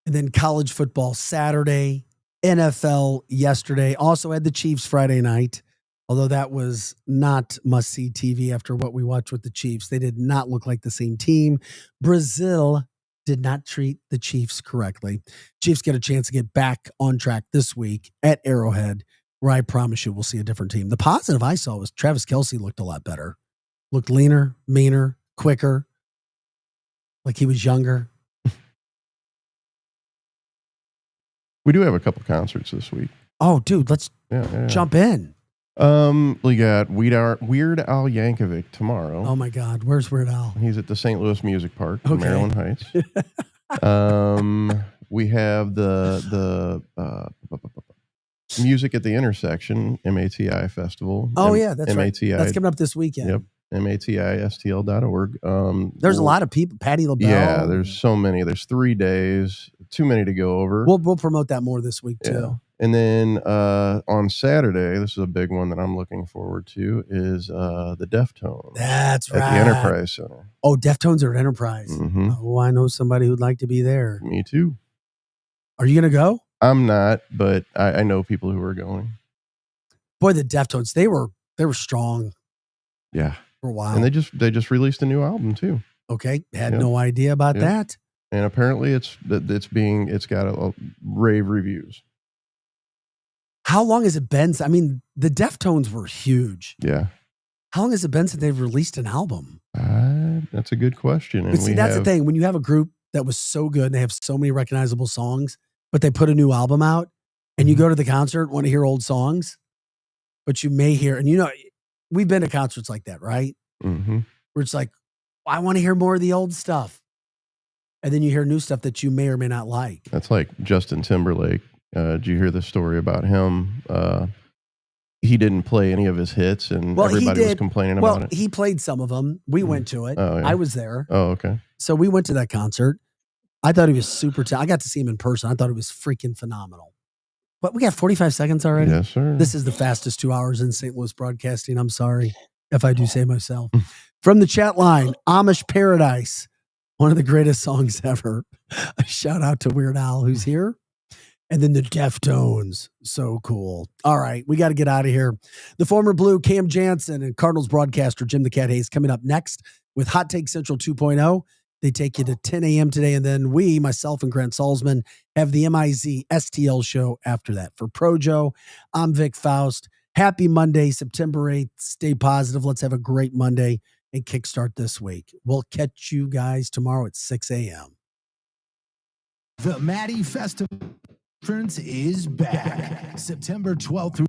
Speaker 3: and then college football Saturday, NFL yesterday. Also had the Chiefs Friday night, although that was not must-see TV after what we watched with the Chiefs. They did not look like the same team. Brazil did not treat the Chiefs correctly. Chiefs get a chance to get back on track this week at Arrowhead, where I promise you we'll see a different team. The positive I saw was Travis Kelce looked a lot better. Looked leaner, meaner, quicker, like he was younger.
Speaker 2: We do have a couple concerts this week.
Speaker 3: Oh, dude, let's jump in.
Speaker 2: We got Weird Al Yankovic tomorrow.
Speaker 3: Oh my God, where's Weird Al?
Speaker 2: He's at the St. Louis Music Park in Maryland Heights. We have the Music at the Intersection, MATI Festival.
Speaker 3: Oh yeah, that's
Speaker 2: MATI,
Speaker 3: right. That's coming up this weekend.
Speaker 2: Yep, MATISTL.org.
Speaker 3: There's a lot of people. Patti LaBelle.
Speaker 2: Yeah, there's so many. There's 3 days. Too many to go over.
Speaker 3: We'll promote that more this week too.
Speaker 2: Yeah. And then on Saturday, this is a big one that I'm looking forward to, is the Deftones.
Speaker 3: That's right.
Speaker 2: At the Enterprise Center.
Speaker 3: Oh, Deftones are at Enterprise.
Speaker 2: Mm-hmm.
Speaker 3: Oh, I know somebody who'd like to be there.
Speaker 2: Me too.
Speaker 3: Are you going to go?
Speaker 2: I'm not, but I know people who are going.
Speaker 3: Boy, the Deftones, they were strong.
Speaker 2: Yeah.
Speaker 3: For a while.
Speaker 2: And they just released a new album too.
Speaker 3: Okay. Had no idea about that.
Speaker 2: And apparently it's got a rave reviews.
Speaker 3: How long has it been? I mean, the Deftones were huge.
Speaker 2: Yeah.
Speaker 3: How long has it been since they've released an album?
Speaker 2: That's a good question.
Speaker 3: But see, that's the thing. When you have a group that was so good and they have so many recognizable songs, but they put a new album out and you go to the concert, want to hear old songs, but you may hear, and we've been to concerts like that, right?
Speaker 2: Mm-hmm.
Speaker 3: Where it's like, I want to hear more of the old stuff. And then you hear new stuff that you may or may not like.
Speaker 2: That's like Justin Timberlake. Did you hear the story about him? He didn't play any of his hits, and everybody was complaining about it.
Speaker 3: He played some of them. We went to it.
Speaker 2: Oh, yeah.
Speaker 3: I was there.
Speaker 2: Oh, okay.
Speaker 3: So we went to that concert. I thought he was super I got to see him in person. I thought he was freaking phenomenal. But we got 45 seconds already?
Speaker 2: Yes, sir.
Speaker 3: This is the fastest 2 hours in St. Louis broadcasting. I'm sorry if I do say myself. From the chat line, Amish Paradise, one of the greatest songs ever. A shout out to Weird Al, who's here. And then the Deftones. So cool. All right, we got to get out of here. The former Blue, Cam Jansen, and Cardinals broadcaster Jim the Cat Hayes coming up next with Hot Take Central 2.0. They take you to 10 a.m. today. And then we, myself and Grant Salzman, have the MIZ STL show after that. For Pro Joe, I'm Vic Faust. Happy Monday, September 8th. Stay positive. Let's have a great Monday and kickstart this week. We'll catch you guys tomorrow at 6 a.m.
Speaker 12: The Maddie Festival is back. September 12th through